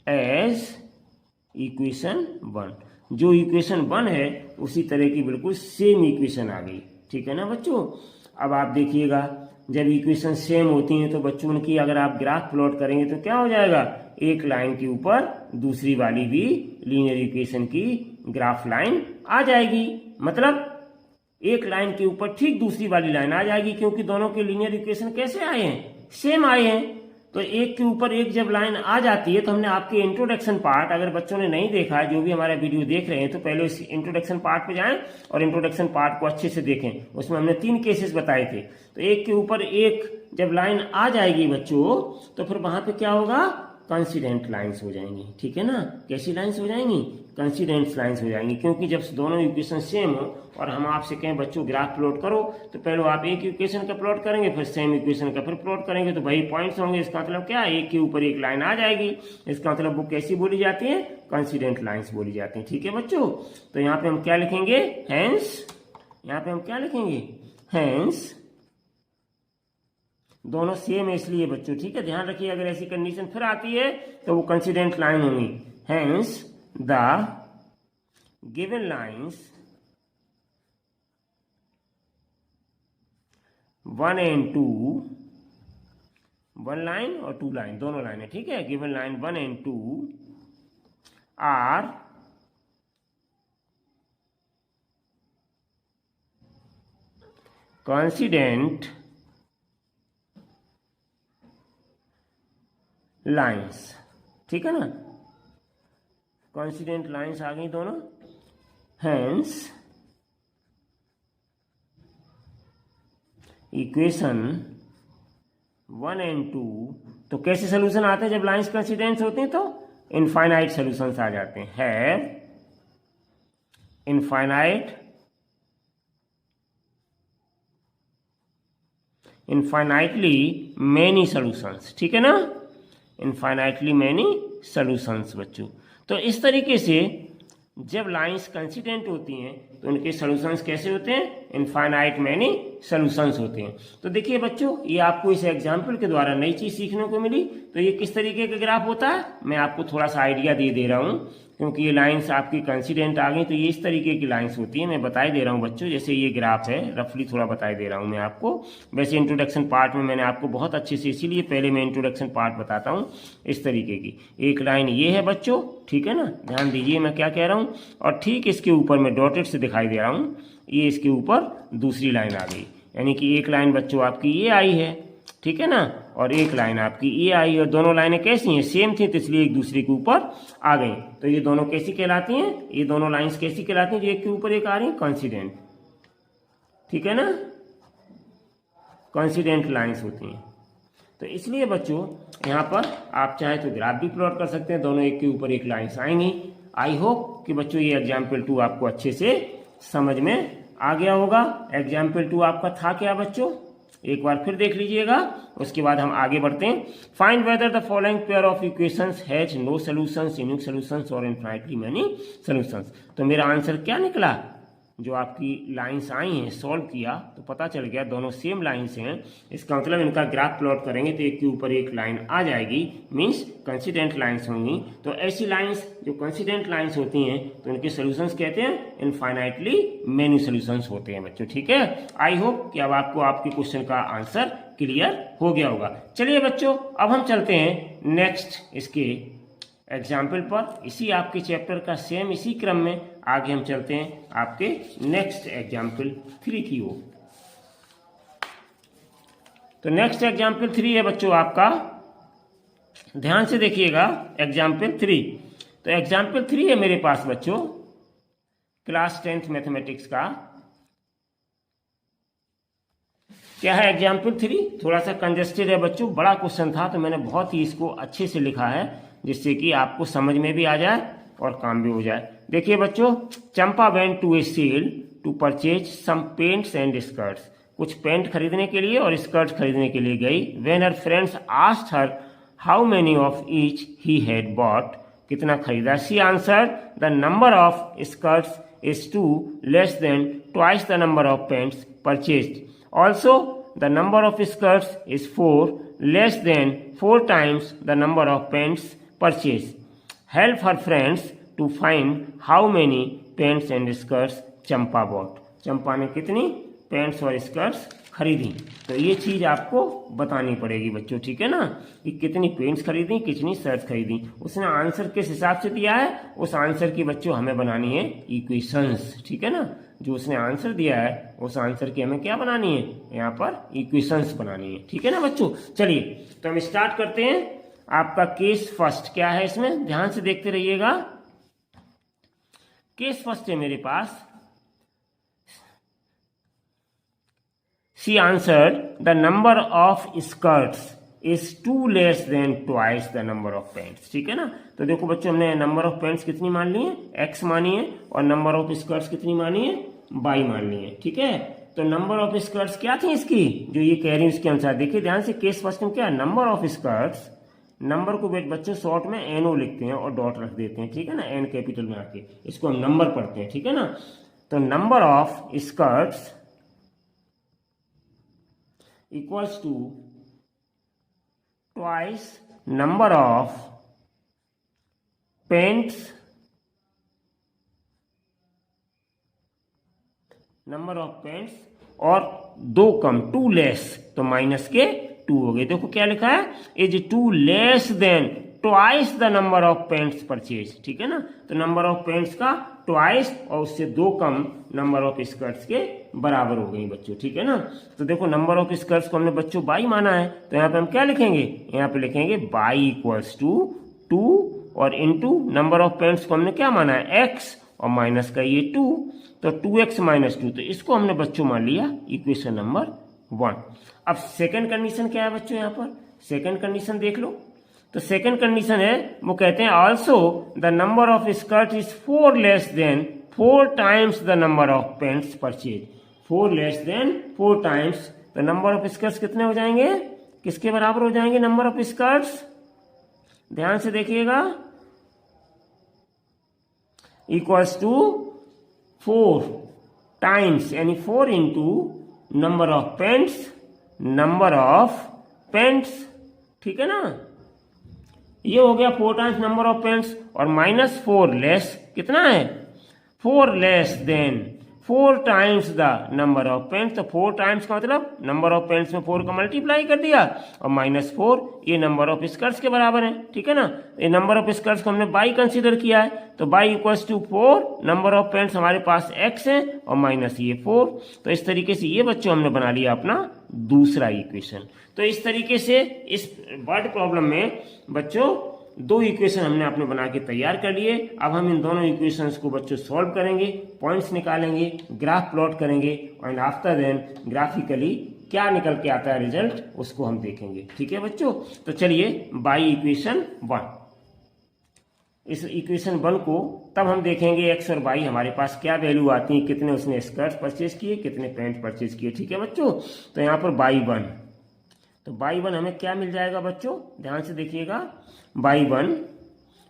as equation 1। जो इक्वेशन 1 है उसी तरह की बिल्कुल सेम इक्वेशन आ गई। ठीक है ना बच्चों, अब आप देखिएगा जब इक्वेशन सेम होती हैं तो बच्चों उनकी अगर आप ग्राफ प्लॉट करेंगे तो क्या हो जाएगा, एक लाइन के ऊपर दूसरी वाली भी लीनियर इक्वेशन की ग्राफ लाइन आ जाएगी। मतलब एक लाइन के ऊपर ठीक दूसरी वाली लाइन आ जाएगी, क्योंकि दोनों के लीनियर इक्वेशन कैसे आए हैं, सेम आए हैं। तो एक के ऊपर एक जब लाइन आ जाती है तो हमने आपके इंट्रोडक्शन पार्ट, अगर बच्चों ने नहीं देखा है, जो भी हमारा वीडियो देख रहे हैं, तो पहले इस इंट्रोडक्शन पार्ट पे जाएं और इंट्रोडक्शन पार्ट को अच्छे से देखें। उसमें हमने 3 केसेस बताए थे। तो एक के ऊपर एक जब लाइन आ जाएगी बच्चों, तो फिर वहां पे क्या होगा, कंसिडेंट लाइंस हो जाएंगी। ठीक है ना, कैसी लाइंस हो जाएंगी, कंसिडेंट लाइंस हो जाएंगी। क्योंकि जब दोनों इक्वेशन सेम हो और हम आपसे कहें बच्चों ग्राफ प्लॉट करो, तो पहले आप एक इक्वेशन का प्लॉट करेंगे, फिर सेम इक्वेशन का फिर प्लॉट करेंगे, तो वही पॉइंट्स होंगे। इसका मतलब क्या, एक के ऊपर एक लाइन आ जाएगी। इसका मतलब वो कैसी बोली जाती है, कंसिडेंट लाइंस बोली जाती है। ठीक है बच्चों, तो यहाँ पे हम क्या लिखेंगे, हैंस, यहाँ पे हम क्या लिखेंगे, हैंस, दोनों सेम है इसलिए बच्चों। ठीक है, ध्यान रखिए, अगर ऐसी कंडीशन फिर आती है तो वो कंसिडेंट लाइन होंगी। Hence the given lines 1 and 2, 1 line और 2 लाइन, दोनों लाइन है। ठीक है, given line 1 and 2 are coincident lines. ठीक है ना, कॉन्सिडेंट लाइंस आ गई दोनों। हैंस इक्वेशन 1 and 2, तो कैसे सोल्यूशन आते हैं जब लाइंस कॉन्सिडेंट होती हैं, तो इनफाइनाइट सोल्यूशंस आ जाते हैं। Have infinitely many solutions. ठीक है ना, इनफाइनाइटली मैनी सोल्यूशंस बच्चों। तो इस तरीके से जब लाइंस कंसिडेंट होती हैं तो उनके सोल्यूशंस कैसे होते हैं, इनफाइनाइट मैनी सोल्यूशंस होते हैं। तो देखिए बच्चों, ये आपको इस एग्जाम्पल के द्वारा नई चीज सीखने को मिली। तो ये किस तरीके का ग्राफ होता है, मैं आपको थोड़ा सा आइडिया दे रहा हूँ, क्योंकि ये लाइंस आपकी कंसिडेंट आ गई, तो ये इस तरीके की लाइंस होती है। मैं बताई दे रहा हूँ बच्चों, जैसे ये ग्राफ है, रफली थोड़ा बताई दे रहा हूँ मैं आपको। वैसे इंट्रोडक्शन पार्ट में मैंने आपको बहुत अच्छे से, इसीलिए पहले मैं इंट्रोडक्शन पार्ट बताता हूँ। इस तरीके की एक लाइन ये है बच्चों, ठीक है ना, ध्यान दीजिए मैं क्या कह रहा हूँ। और ठीक इसके ऊपर मैं डॉटेड से दिखाई दे रहा हूँ, ये इसके ऊपर दूसरी लाइन आ गई, यानी कि एक लाइन बच्चों आपकी ये आई है, ठीक है ना, और एक लाइन आपकी ये आई, और दोनों लाइनें कैसी हैं, सेम थी, तो इसलिए एक दूसरे के ऊपर आ गई। तो ये दोनों कैसी कहलाती हैं, ये दोनों लाइंस कैसी कहलाती हैं, जो एक के ऊपर एक आ रही है, कॉन्सिडेंट। ठीक है ना, कॉन्सिडेंट लाइंस होती हैं। तो इसलिए बच्चों यहाँ पर आप चाहे तो ग्राफ भी प्लॉट कर सकते हैं, दोनों एक के ऊपर एक लाइंस आएंगी। आई होप कि बच्चों ये एग्जाम्पल 2 आपको अच्छे से समझ में आ गया होगा। एग्जाम्पल 2 आपका था क्या बच्चों, एक बार फिर देख लीजिएगा, उसके बाद हम आगे बढ़ते हैं। Find whether the following pair of equations has no solutions, unique solutions और इनफाइनाइटली मेनी सॉल्यूशंस। तो मेरा आंसर क्या निकला, जो आपकी लाइंस आई हैं सॉल्व किया तो पता चल गया दोनों सेम लाइंस हैं। इसका मतलब इनका ग्राफ प्लॉट करेंगे तो एक के ऊपर एक लाइन आ जाएगी, मींस कंसिडेंट लाइंस होंगी। तो ऐसी लाइंस जो कंसिडेंट लाइंस होती हैं तो उनके सॉल्यूशंस कहते हैं इनफाइनाइटली मेनी सॉल्यूशंस होते हैं बच्चों। ठीक है, आई होप कि अब आपको आपके क्वेश्चन का आंसर क्लियर हो गया होगा। चलिए बच्चों, अब हम चलते हैं नेक्स्ट इसके एग्जाम्पल पर, इसी आपके चैप्टर का सेम इसी क्रम में आगे हम चलते हैं आपके नेक्स्ट एग्जाम्पल 3 की ओर। तो नेक्स्ट एग्जाम्पल 3 है बच्चों आपका, ध्यान से देखिएगा, एग्जाम्पल 3। तो एग्जाम्पल 3 है मेरे पास बच्चों क्लास 10th मैथमेटिक्स का। क्या है एग्जाम्पल 3, थोड़ा सा कंजेस्टेड है बच्चों, बड़ा क्वेश्चन था तो मैंने बहुत ही इसको अच्छे से लिखा है जिससे कि आपको समझ में भी आ जाए और काम भी हो जाए। देखिए बच्चों, Champa went to a sale to purchase some pants and skirts. कुछ पेंट खरीदने के लिए और स्कर्ट खरीदने के लिए गई। When her friends asked her how many of each she had bought, कितना खरीदा, she answered the number of skirts is 2 less than twice the number of pants purchased. Also the number of skirts is 4 less than 4 times the number of pants purchased. Help her friends to find how many pants and skirts Champa bought. चंपा ने कितनी paints और skirts खरीदी। तो ये चीज़ आपको बतानी पड़ेगी बच्चों, ठीक है ना, कि कितनी पेंट्स खरीदी, कितनी शर्ट खरीदी। उसने आंसर किस हिसाब से दिया है, उस आंसर की बच्चों हमें बनानी है इक्वेशंस, ठीक है ना। जो उसने आंसर दिया है उस आंसर की हमें क्या बनानी है, यहाँ पर इक्वेशंस बनानी है, ठीक है ना बच्चों। चलिए तो हम स्टार्ट करते हैं। आपका केस फर्स्ट क्या है, इसमें ध्यान से देखते रहिएगा। केस फर्स्ट है मेरे पास, She answered, the number of skirts is too less than twice the number of pants, ठीक है ना। तो देखो बच्चों, हमने नंबर ऑफ पैंट्स कितनी मान ली है, x मानी है, और नंबर ऑफ स्कर्ट्स कितनी मानी है, y मान ली है, ठीक है। तो नंबर ऑफ स्कर्ट्स क्या थी इसकी, जो ये कह रही है उसके अनुसार देखिए ध्यान से। केस फर्स्ट में क्या, नंबर ऑफ स्कर्ट्स, नंबर को बच्चों शॉर्ट में NO लिखते हैं और डॉट रख देते हैं, ठीक है ना, N कैपिटल में आके इसको हम नंबर पढ़ते हैं, ठीक है ना। तो number of skirts equals to twice number of pants, number of pants, और दो कम, टू लेस, तो माइनस के टू हो गए। देखो क्या लिखा है, is two less than twice the number of pants purchase, ठीक है ना। तो नंबर ऑफ पेंट्स का ट्वाइस और उससे दो कम नंबर ऑफ स्कर्ट्स के बराबर हो गई बच्चों, ठीक है ना। तो देखो नंबर ऑफ स्कर्ट्स को हमने बच्चों बाई माना है, तो यहाँ पे हम क्या लिखेंगे, यहाँ पे लिखेंगे बाई इक्वल्स टू 2 और इनटू नंबर ऑफ पेंट्स को हमने क्या माना है, x, और माइनस का ये 2, तो 2x माइनस 2, तो इसको हमने बच्चों मान लिया इक्वेशन नंबर 1। अब सेकेंड कंडीशन क्या है बच्चों, यहाँ पर सेकेंड कंडीशन देख लो। तो सेकेंड कंडीशन है, वो कहते हैं also the number of skirt is 4 less than 4 times the number of pants purchase. 4 less than 4 times, तो नंबर ऑफ स्कर्ट्स कितने हो जाएंगे, किसके बराबर हो जाएंगे नंबर ऑफ स्कर्ट्स, ध्यान से देखिएगा, इक्वल्स टू 4 टाइम्स, यानी 4 इंटू नंबर ऑफ पेंट्स, ठीक है ना। ये हो गया 4 टाइम्स नंबर ऑफ पेंट्स, और माइनस 4 लेस, कितना है 4 less than 4 times the number of paints. तो 4 टाइम्स का मतलब नंबर ऑफ पेंट्स में 4 का मल्टीप्लाई कर दिया, और माइनस 4 ये नंबर ऑफ स्कर्ट्स के बराबर है, ठीक है ना। ये नंबर ऑफ स्कर्ट्स को हमने बाई कंसीडर किया है, तो y equals to 4, number of pants हमारे पास x है, और माइनस ये 4। तो इस तरीके से ये बच्चों हमने बना लिया अपना दूसरा इक्वेशन। तो इस तरीके से इस वर्ड प्रॉब्लम में बच्चों 2 इक्वेशन हमने अपने बना के तैयार कर लिए। अब हम इन दोनों इक्वेशंस को बच्चों सॉल्व करेंगे, पॉइंट्स निकालेंगे, ग्राफ प्लॉट करेंगे, और आफ्टर देन ग्राफिकली क्या निकल के आता है रिजल्ट, उसको हम देखेंगे, ठीक है बच्चों। तो चलिए बाई इक्वेशन 1, इस इक्वेशन 1 को तब हम देखेंगे एक्स और वाई हमारे पास क्या वैल्यू आती है, कितने उसने स्कर्ट परचेज किए, कितने पैंट परचेज किए, ठीक है बच्चों। तो यहाँ पर बाई 1, तो बाई 1 हमें क्या मिल जाएगा बच्चों, ध्यान से देखिएगा, बाई 1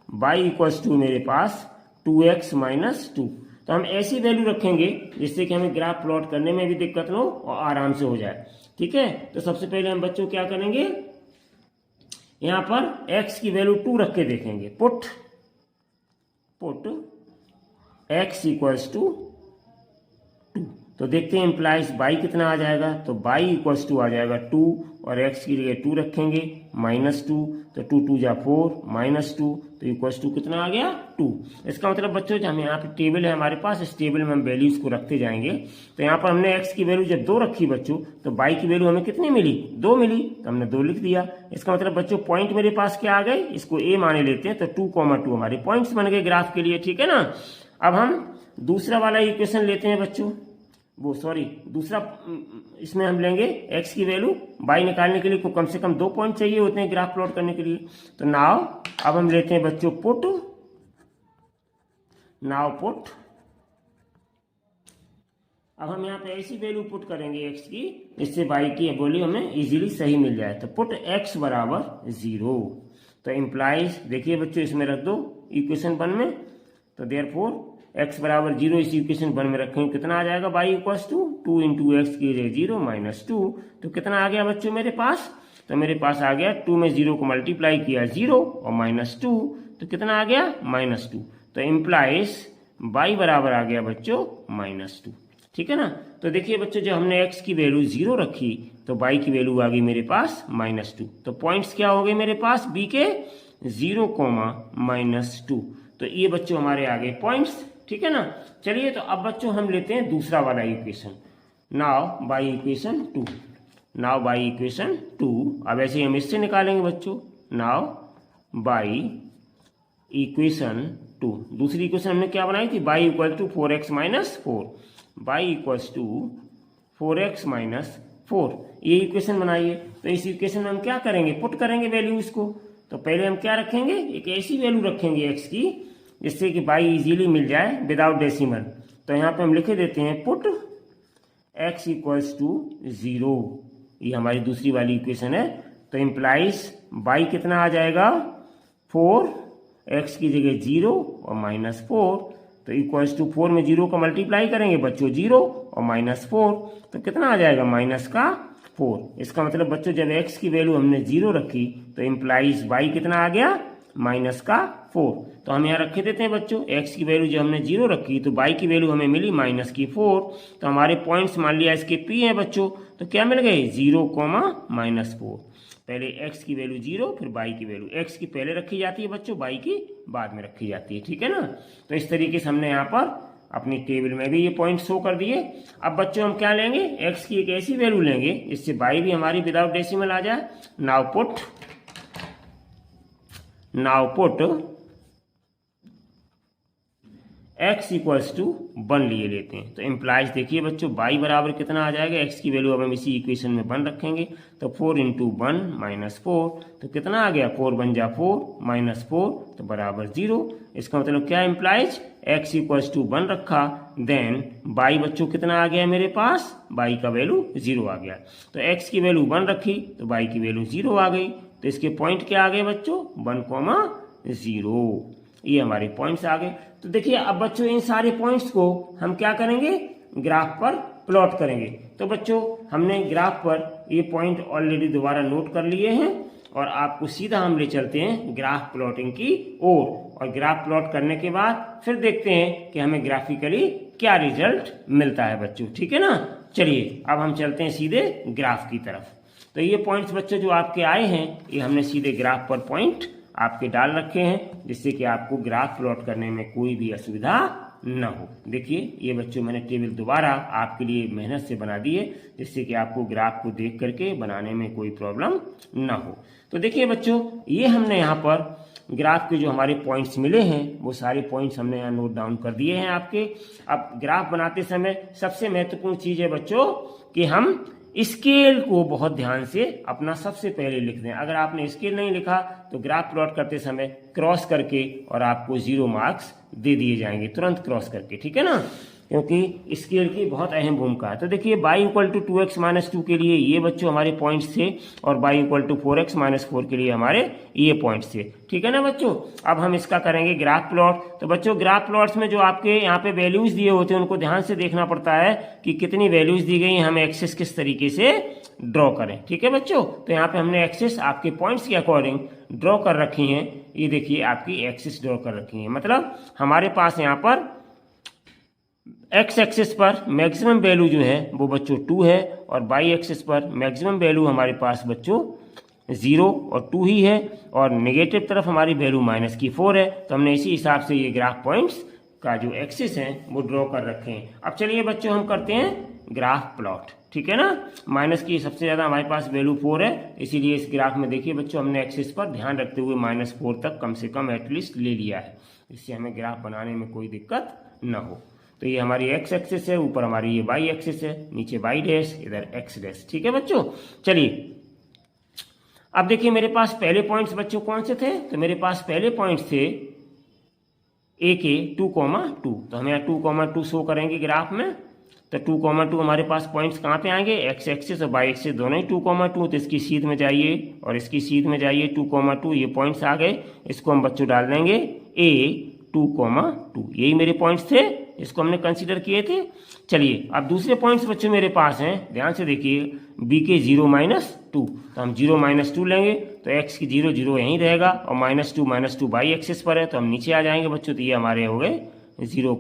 बाई इक्वल्स टू मेरे पास 2x माइनस 2। तो हम ऐसी वैल्यू रखेंगे जिससे कि हमें ग्राफ प्लॉट करने में भी दिक्कत न हो और आराम से हो जाए, ठीक है। तो सबसे पहले हम बच्चों क्या करेंगे, यहाँ पर x की वैल्यू 2 रख के देखेंगे, पुट x इक्वल्स टू 2। तो देखते हैं इम्प्लाइज बाई कितना आ जाएगा, तो बाई इक्वल्स टू आ जाएगा 2, और x की जगह 2 रखेंगे, माइनस 2, तो 2 2 जा 4, माइनस 2, तो इक्वल्स टू कितना आ गया 2। इसका मतलब बच्चों जो हमें यहाँ पे टेबल है हमारे पास, इस टेबल में हम वैल्यूज को रखते जाएंगे। तो यहाँ पर हमने x की वैल्यू जब 2 रखी बच्चों, तो बाई की वैल्यू हमें कितनी मिली, 2 मिली, तो हमने 2 लिख दिया। इसका मतलब बच्चों पॉइंट मेरे पास क्या आ गए, इसको a माने लेते हैं, तो 2,2 हमारे पॉइंट्स बन गए ग्राफ के लिए, ठीक है ना। अब हम दूसरा वाला इक्वेशन लेते हैं बच्चों, दूसरा इसमें हम लेंगे x की वैल्यू बाई निकालने के लिए को कम से कम 2 पॉइंट चाहिए होते हैं ग्राफ प्लॉट करने के लिए। तो नाउ अब हम लेते हैं बच्चों पुट अब हम यहाँ पे ऐसी वैल्यू पुट करेंगे x की जिससे बाई की वैल्यू हमें इजीली सही मिल जाए। तो पुट x बराबर 0, तो इम्प्लाइज देखिए बच्चों इसमें रख दो इक्वेशन 1 में, तो देयरफॉर x बराबर 0 इस इक्वेशन 1 में रखेंगे, कितना आ जाएगा y equals to 2 into x की 0 माइनस 2। तो कितना आ गया बच्चों मेरे पास, तो मेरे पास आ गया 2 में 0 को मल्टीप्लाई किया 0 और माइनस 2, तो कितना आ गया -2। तो इम्प्लाइज बाई बराबर आ गया बच्चों -2, ठीक है ना। तो देखिए बच्चों, जब हमने x की वैल्यू 0 रखी तो y की वैल्यू आ गई मेरे पास -2। तो पॉइंट्स क्या हो गए मेरे पास b के 0, -2। तो ये बच्चों हमारे आ गए पॉइंट्स, ठीक है ना। चलिए, तो अब बच्चों हम लेते हैं दूसरा वाला equation. Now by equation 2, now by equation 2। अब ऐसे हम इससे निकालेंगे बच्चों। नाउ बाई इक्वेशन 2, दूसरी इक्वेशन हमने क्या बनाई थी, y equal to 4x minus 4, y equals to 4x minus 4, ये इक्वेशन बनाइए। तो इस इक्वेशन में हम क्या करेंगे, पुट करेंगे वैल्यूज को। तो पहले हम क्या रखेंगे, एक ऐसी वैल्यू रखेंगे x की जिससे कि y इजीली मिल जाए विदाउट डेसिमल। तो यहाँ पे हम लिखे देते हैं पुट x इक्वल्स टू 0, ये हमारी दूसरी वाली इक्वेशन है। तो इम्प्लाइज y कितना आ जाएगा, 4, x की जगह 0 और -4। तो इक्वल्स टू 4 में 0 का मल्टीप्लाई करेंगे बच्चों 0 और -4, तो कितना आ जाएगा -4। इसका मतलब बच्चों जब x की वैल्यू हमने 0 रखी तो इम्प्लाइज y कितना आ गया, -4। तो हम यहाँ रखे देते हैं बच्चों, x की वैल्यू जब हमने 0 रखी तो y की वैल्यू हमें मिली -4। तो हमारे पॉइंट्स मान लिया इसके p हैं बच्चों, तो क्या मिल गए 0, -4। पहले x की वैल्यू 0, फिर y की वैल्यू, x की पहले रखी जाती है बच्चों, y की बाद में रखी जाती है, ठीक है ना। तो इस तरीके से हमने यहाँ पर अपनी टेबल में भी ये पॉइंट शो कर दिए। अब बच्चों हम क्या लेंगे, x की एक ऐसी वैल्यू लेंगे जिससे y भी हमारी विदाउट डेसिमल आ जाए। Now put x equals to 1 लिए लेते हैं। तो इम्प्लाइज देखिए बच्चों, y बराबर कितना आ जाएगा, x की वैल्यू अब हम इसी इक्वेशन में 1 रखेंगे। तो 4 इंटू 1 -4, तो कितना आ गया, 4 बन जा 4 -4 तो बराबर 0। इसका मतलब क्या इम्प्लाइज, x इक्वल्स टू 1 रखा, देन y बच्चों कितना आ गया मेरे पास, y का वैल्यू 0 आ गया। तो x की वैल्यू 1 रखी तो y की वैल्यू 0 आ गई। तो इसके पॉइंट क्या आ गए बच्चों, 1, 0, ये हमारे पॉइंट्स आ गए। तो देखिए अब बच्चों इन सारे पॉइंट्स को हम क्या करेंगे, ग्राफ पर प्लॉट करेंगे। तो बच्चों हमने ग्राफ पर ये पॉइंट ऑलरेडी दोबारा नोट कर लिए हैं और आपको सीधा हम ले चलते हैं ग्राफ प्लॉटिंग की ओर। और ग्राफ प्लॉट करने के बाद फिर देखते हैं कि हमें ग्राफिकली क्या रिजल्ट मिलता है बच्चों, ठीक है ना। चलिए अब हम चलते हैं सीधे ग्राफ की तरफ। तो ये पॉइंट्स बच्चों जो आपके आए हैं, ये हमने सीधे ग्राफ पर पॉइंट आपके डाल रखे हैं जिससे कि आपको ग्राफ प्लॉट करने में कोई भी असुविधा न हो। देखिए ये बच्चों मैंने टेबल दोबारा आपके लिए मेहनत से बना दी है जिससे कि आपको ग्राफ को देख करके बनाने में कोई प्रॉब्लम न हो। तो देखिए बच्चों, ये हमने यहाँ पर ग्राफ के जो हमारे पॉइंट्स मिले हैं वो सारे पॉइंट्स हमने यहाँ नोट डाउन कर दिए हैं आपके। अब ग्राफ बनाते समय सबसे महत्वपूर्ण चीज़ है बच्चों कि हम स्केल को बहुत ध्यान से अपना सबसे पहले लिख दें। अगर आपने स्केल नहीं लिखा तो ग्राफ प्लॉट करते समय क्रॉस करके और आपको 0 मार्क्स दे दिए जाएंगे, तुरंत क्रॉस करके, ठीक है ना, क्योंकि स्केल की बहुत अहम भूमिका है। तो देखिए y equal to 2x minus 2 के लिए ये बच्चों हमारे पॉइंट्स थे और y equal to 4x minus 4 के लिए हमारे ये पॉइंट्स थे, ठीक है ना बच्चों। अब हम इसका करेंगे ग्राफ प्लॉट। तो बच्चों ग्राफ प्लॉट्स में जो आपके यहाँ पे वैल्यूज दिए होते हैं उनको ध्यान से देखना पड़ता है कि कितनी वैल्यूज दी गई हैं, हमें एक्सेस किस तरीके से ड्रॉ करें, ठीक है बच्चों। तो यहाँ पे हमने एक्सेस आपके पॉइंट्स के अकॉर्डिंग ड्रॉ कर रखी हैं। ये देखिए आपकी एक्सेस ड्रॉ कर रखी है, मतलब हमारे पास यहाँ पर एक्स एक्सिस पर मैक्सिमम वैल्यू जो है वो बच्चों 2 है और वाई एक्सिस पर मैक्सिमम वैल्यू हमारे पास बच्चों 0 और 2 ही है और नेगेटिव तरफ हमारी वैल्यू -4 है। तो हमने इसी हिसाब से ये ग्राफ पॉइंट्स का जो एक्सिस है वो ड्रॉ कर रखे हैं। अब चलिए बच्चों हम करते हैं ग्राफ प्लॉट, ठीक है ना। माइनस की सबसे ज़्यादा हमारे पास वैल्यू 4 है, इसीलिए इस ग्राफ में देखिए बच्चों हमने एक्सिस पर ध्यान रखते हुए -4 तक कम से कम एटलीस्ट ले लिया है, इससे हमें ग्राफ बनाने में कोई दिक्कत न हो। तो ये हमारी एक्स एक्सिस है, ऊपर हमारी ये वाई एक्सिस है, नीचे वाई डैश, इधर एक्स डैश, ठीक है बच्चों। चलिए अब देखिए मेरे पास पहले पॉइंट्स बच्चों कौन से थे, तो मेरे पास पहले पॉइंट्स थे ए के 2,2। तो हम यहाँ 2,2 शो करेंगे ग्राफ में। तो 2,2 हमारे पास पॉइंट्स कहाँ पे आएंगे, एक्स एक्सिस और वाई एक्सिस दोनों ही 2,2। तो इसकी सीध में जाइए और इसकी सीध में जाइए, 2,2 ये पॉइंट्स आ गए। इसको हम बच्चों डाल देंगे ए 2,2, यही मेरे पॉइंट्स थे, इसको हमने कंसीडर किए थे। चलिए अब दूसरे पॉइंट्स बच्चों मेरे पास हैं, ध्यान से देखिए, बी के 0, -2। तो हम 0, -2 लेंगे तो एक्स की 0 यहीं रहेगा और -2 वाई एक्सिस पर है तो हम नीचे आ जाएंगे बच्चों। तो ये हमारे हो गए 0,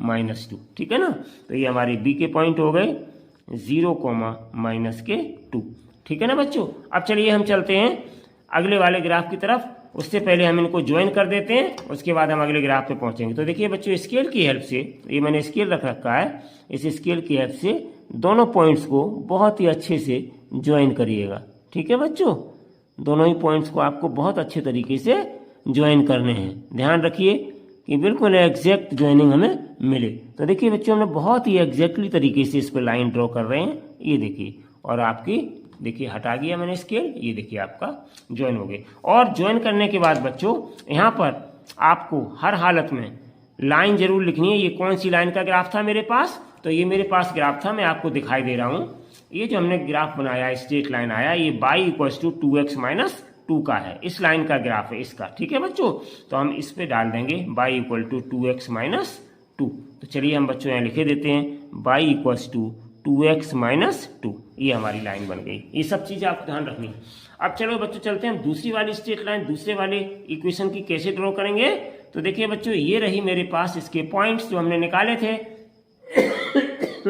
-2। ठीक है ना, तो ये हमारे बी के पॉइंट हो गए 0, -2। ठीक है ना बच्चों। अब चलिए हम चलते हैं अगले वाले ग्राफ की तरफ। उससे पहले हम इनको ज्वाइन कर देते हैं, उसके बाद हम अगले ग्राफ पे पहुंचेंगे। तो देखिए बच्चों, स्केल की हेल्प से, ये मैंने स्केल रख रखा है, इस स्केल की हेल्प से दोनों पॉइंट्स को बहुत ही अच्छे से ज्वाइन करिएगा। ठीक है बच्चों, दोनों ही पॉइंट्स को आपको बहुत अच्छे तरीके से ज्वाइन करने हैं। ध्यान रखिए कि बिल्कुल एग्जैक्ट ज्वाइनिंग हमें मिले। तो देखिए बच्चों, हमने बहुत ही एग्जैक्टली तरीके से इस पर लाइन ड्रॉ कर रहे हैं, ये देखिए। और आपकी देखिए हटा गया मैंने स्केल, ये देखिए आपका ज्वाइन हो गए। और ज्वाइन करने के बाद बच्चों, यहाँ पर आपको हर हालत में लाइन जरूर लिखनी है। ये कौन सी लाइन का ग्राफ था मेरे पास? तो ये मेरे पास ग्राफ था, मैं आपको दिखाई दे रहा हूँ। ये जो हमने ग्राफ बनाया, स्ट्रेट लाइन आया, ये y = 2x - 2 का है। इस लाइन का ग्राफ है इसका। ठीक है बच्चों, तो हम इस पे डाल देंगे y = 2x - 2। तो चलिए हम बच्चों यहाँ लिखे देते हैं y = 2x - 2। ये हमारी लाइन बन गई। ये सब चीज़ें आपको ध्यान रखनी है। अब चलो बच्चों, चलते हैं हम दूसरी वाली स्ट्रेट लाइन, दूसरे वाले इक्वेशन की कैसे ड्रॉ करेंगे। तो देखिए बच्चों, ये रही मेरे पास इसके पॉइंट्स जो हमने निकाले थे।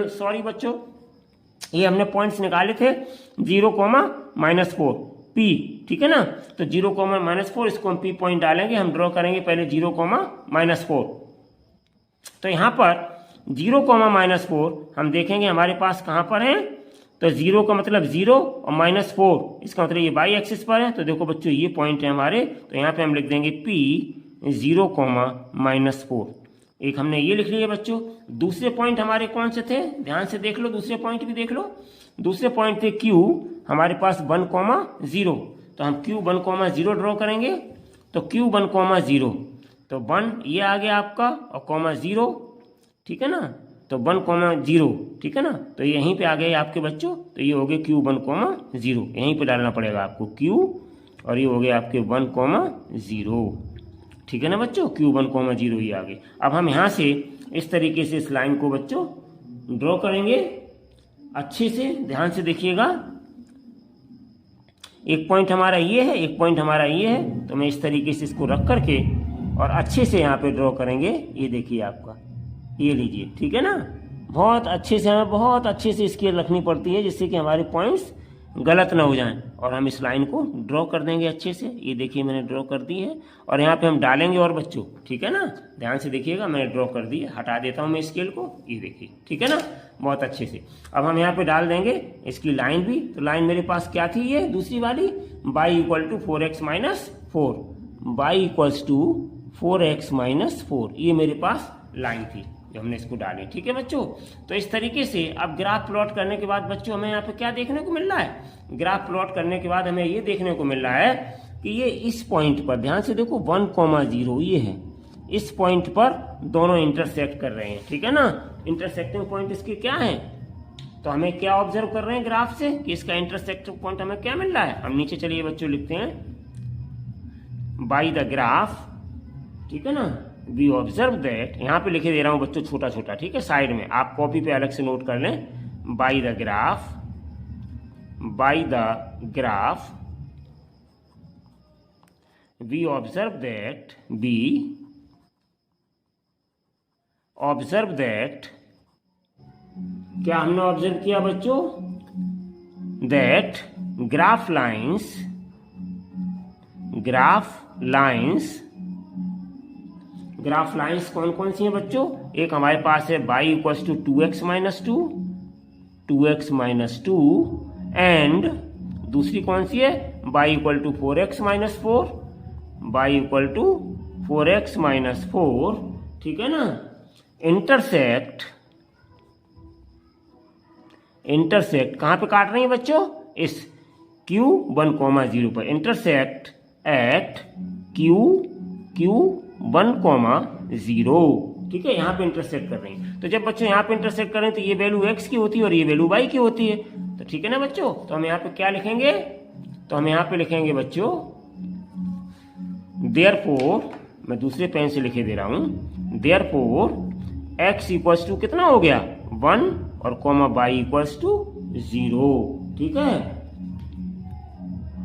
सॉरी बच्चों, ये हमने पॉइंट्स निकाले थे 0, -4 P। ठीक है ना, तो 0, -4 इसको हम P पॉइंट डालेंगे। हम ड्रॉ करेंगे पहले 0, -4। तो यहाँ पर 0, -4 हम देखेंगे हमारे पास कहाँ पर है। तो 0 का मतलब 0 और -4 इसका मतलब ये y एक्सिस पर है। तो देखो बच्चों, ये पॉइंट है हमारे, तो यहाँ पे हम लिख देंगे P 0, -4। एक हमने ये लिख लिया बच्चों। दूसरे पॉइंट हमारे कौन से थे, ध्यान से देख लो, दूसरे पॉइंट भी देख लो। दूसरे पॉइंट थे Q हमारे पास 1, 0। तो हम Q 1, 0 ड्रॉ करेंगे। तो Q 1, 0, तो 1 ये आ गया आपका और 0। ठीक है ना, तो 1, 0। ठीक है ना, तो यहीं पे आ गए आपके बच्चों। तो ये हो गए Q 1, 0, यहीं पे डालना पड़ेगा आपको Q, और ये हो गए आपके 1, 0। ठीक है ना बच्चों, Q 1, 0 ही आ गए। अब हम यहाँ से इस तरीके से इस लाइन को बच्चों ड्रॉ करेंगे अच्छे से। ध्यान से देखिएगा, एक पॉइंट हमारा ये है, एक पॉइंट हमारा ये है। तो मैं इस तरीके से इसको रख करके और अच्छे से यहाँ पे ड्रॉ करेंगे। ये देखिए आपका, ये लीजिए। ठीक है ना, बहुत अच्छे से, हमें बहुत अच्छे से स्केल रखनी पड़ती है जिससे कि हमारे पॉइंट्स गलत ना हो जाएं। और हम इस लाइन को ड्रॉ कर देंगे अच्छे से। ये देखिए मैंने ड्रॉ कर दी है, और यहाँ पे हम डालेंगे और बच्चों। ठीक है ना, ध्यान से देखिएगा, मैंने ड्रॉ कर दी है। हटा देता हूँ मैं स्केल को, ये देखिए। ठीक है ना, बहुत अच्छे से। अब हम यहाँ पे डाल देंगे इसकी लाइन भी। तो लाइन मेरे पास क्या थी, ये दूसरी वाली, y = 4x - 4। y = 4x - 4, ये मेरे पास लाइन थी जो हमने इसको डाली। ठीक है बच्चों, तो इस तरीके से अब ग्राफ प्लॉट करने के बाद बच्चों हमें यहाँ पे क्या देखने को मिल रहा है। ग्राफ प्लॉट करने के बाद हमें ये देखने को मिल रहा है कि ये इस पॉइंट पर, ध्यान से देखो, 1, 0 ये है, इस पॉइंट पर दोनों इंटरसेक्ट कर रहे हैं। ठीक है ना, इंटरसेक्टिंग पॉइंट इसके क्या है। तो हमें क्या ऑब्जर्व कर रहे हैं ग्राफ से कि इसका इंटरसेक्टिंग पॉइंट हमें क्या मिल रहा है। हम नीचे चलिए बच्चों लिखते हैं बाय द ग्राफ। ठीक है ना, वी ऑब्जर्व दैट, यहाँ पे लिखे दे रहा हूँ बच्चों छोटा छोटा। ठीक है, साइड में आप कॉपी पे अलग से नोट कर लें। By the graph we observe that, क्या हमने ऑब्जर्व किया बच्चों, दैट ग्राफ लाइंस कौन कौन सी हैं बच्चों। एक हमारे पास है y = 2x - 2, एंड दूसरी कौन सी है, y = 4x - 4, y = 4x - 4। ठीक है ना, इंटरसेक्ट कहाँ पे काट रही है बच्चों, इस Q 1, 0 पर। Intersect at Q 1, 0। ठीक है, यहाँ पे इंटरसेक्ट कर रही है। तो जब बच्चों यहाँ पे इंटरसेक्ट करें तो ये वैल्यू x की होती है और ये वैल्यू y की होती है। तो ठीक है ना बच्चों, तो हम यहाँ पे क्या लिखेंगे, तो हम यहाँ पे लिखेंगे बच्चों, देयरफॉर, मैं दूसरे पेन से लिखे दे रहा हूं, देयरफॉर x = कितना हो गया, 1, और y = 0। ठीक है,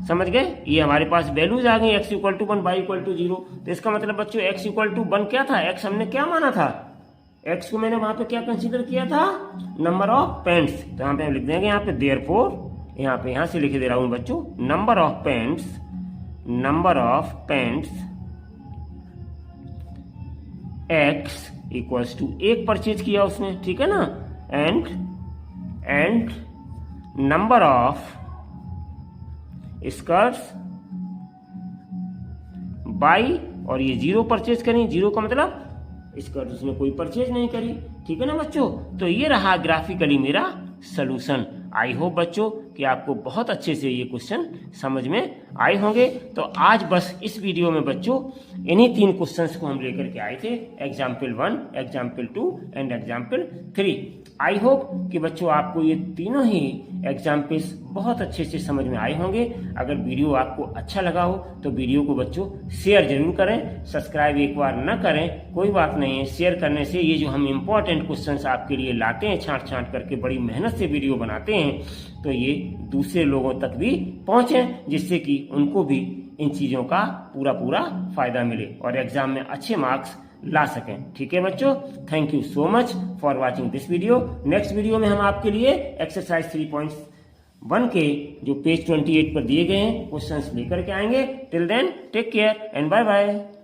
समझ गए? ये हमारे पास वैल्यूज आ गई, x equal to 1, y equal to 0। तो इसका मतलब बच्चों x इक्वल टू 1 क्या था? x हमने क्या माना था? x को मैंने वहां पे क्या कंसीडर किया था? Number of paints. तो यहाँ पे हम लिख देंगे यहाँ पे देयरफॉर, यहाँ से लिख दे रहा हूं बच्चों, number of pants x equals to, एक परचेज किया उसने, ठीक है ना, and number of skirts y, और ये 0 परचेज करी, 0 का मतलब स्कर्ट उसने कोई परचेज नहीं करी, ठीक है ना बच्चों। तो ये रहा ग्राफिकली मेरा सलूशन। आई होप बच्चों कि आपको बहुत अच्छे से ये क्वेश्चन समझ में आए होंगे। तो आज बस इस वीडियो में बच्चों इन्हीं 3 क्वेश्चंस को हम लेकर के आए थे, example 1, example 2 and example 3। I hope कि बच्चों आपको ये तीनों ही एग्जाम्पल्स बहुत अच्छे से समझ में आए होंगे। अगर वीडियो आपको अच्छा लगा हो तो वीडियो को बच्चों शेयर जरूर करें, सब्सक्राइब एक बार न करें कोई बात नहीं है, शेयर करने से ये जो हम इम्पोर्टेंट क्वेश्चंस आपके लिए लाते हैं, छांट करके बड़ी मेहनत से वीडियो बनाते हैं, तो ये दूसरे लोगों तक भी पहुंचे, जिससे कि उनको भी इन चीज़ों का पूरा फायदा मिले और एग्जाम में अच्छे मार्क्स ला सकें। ठीक है बच्चों, thank you so much for watching this video. Next video में हम आपके लिए एक्सरसाइज 3.1 के जो पेज 28 पर दिए गए हैं क्वेश्चंस लेकर के आएंगे। Till then take care and bye bye.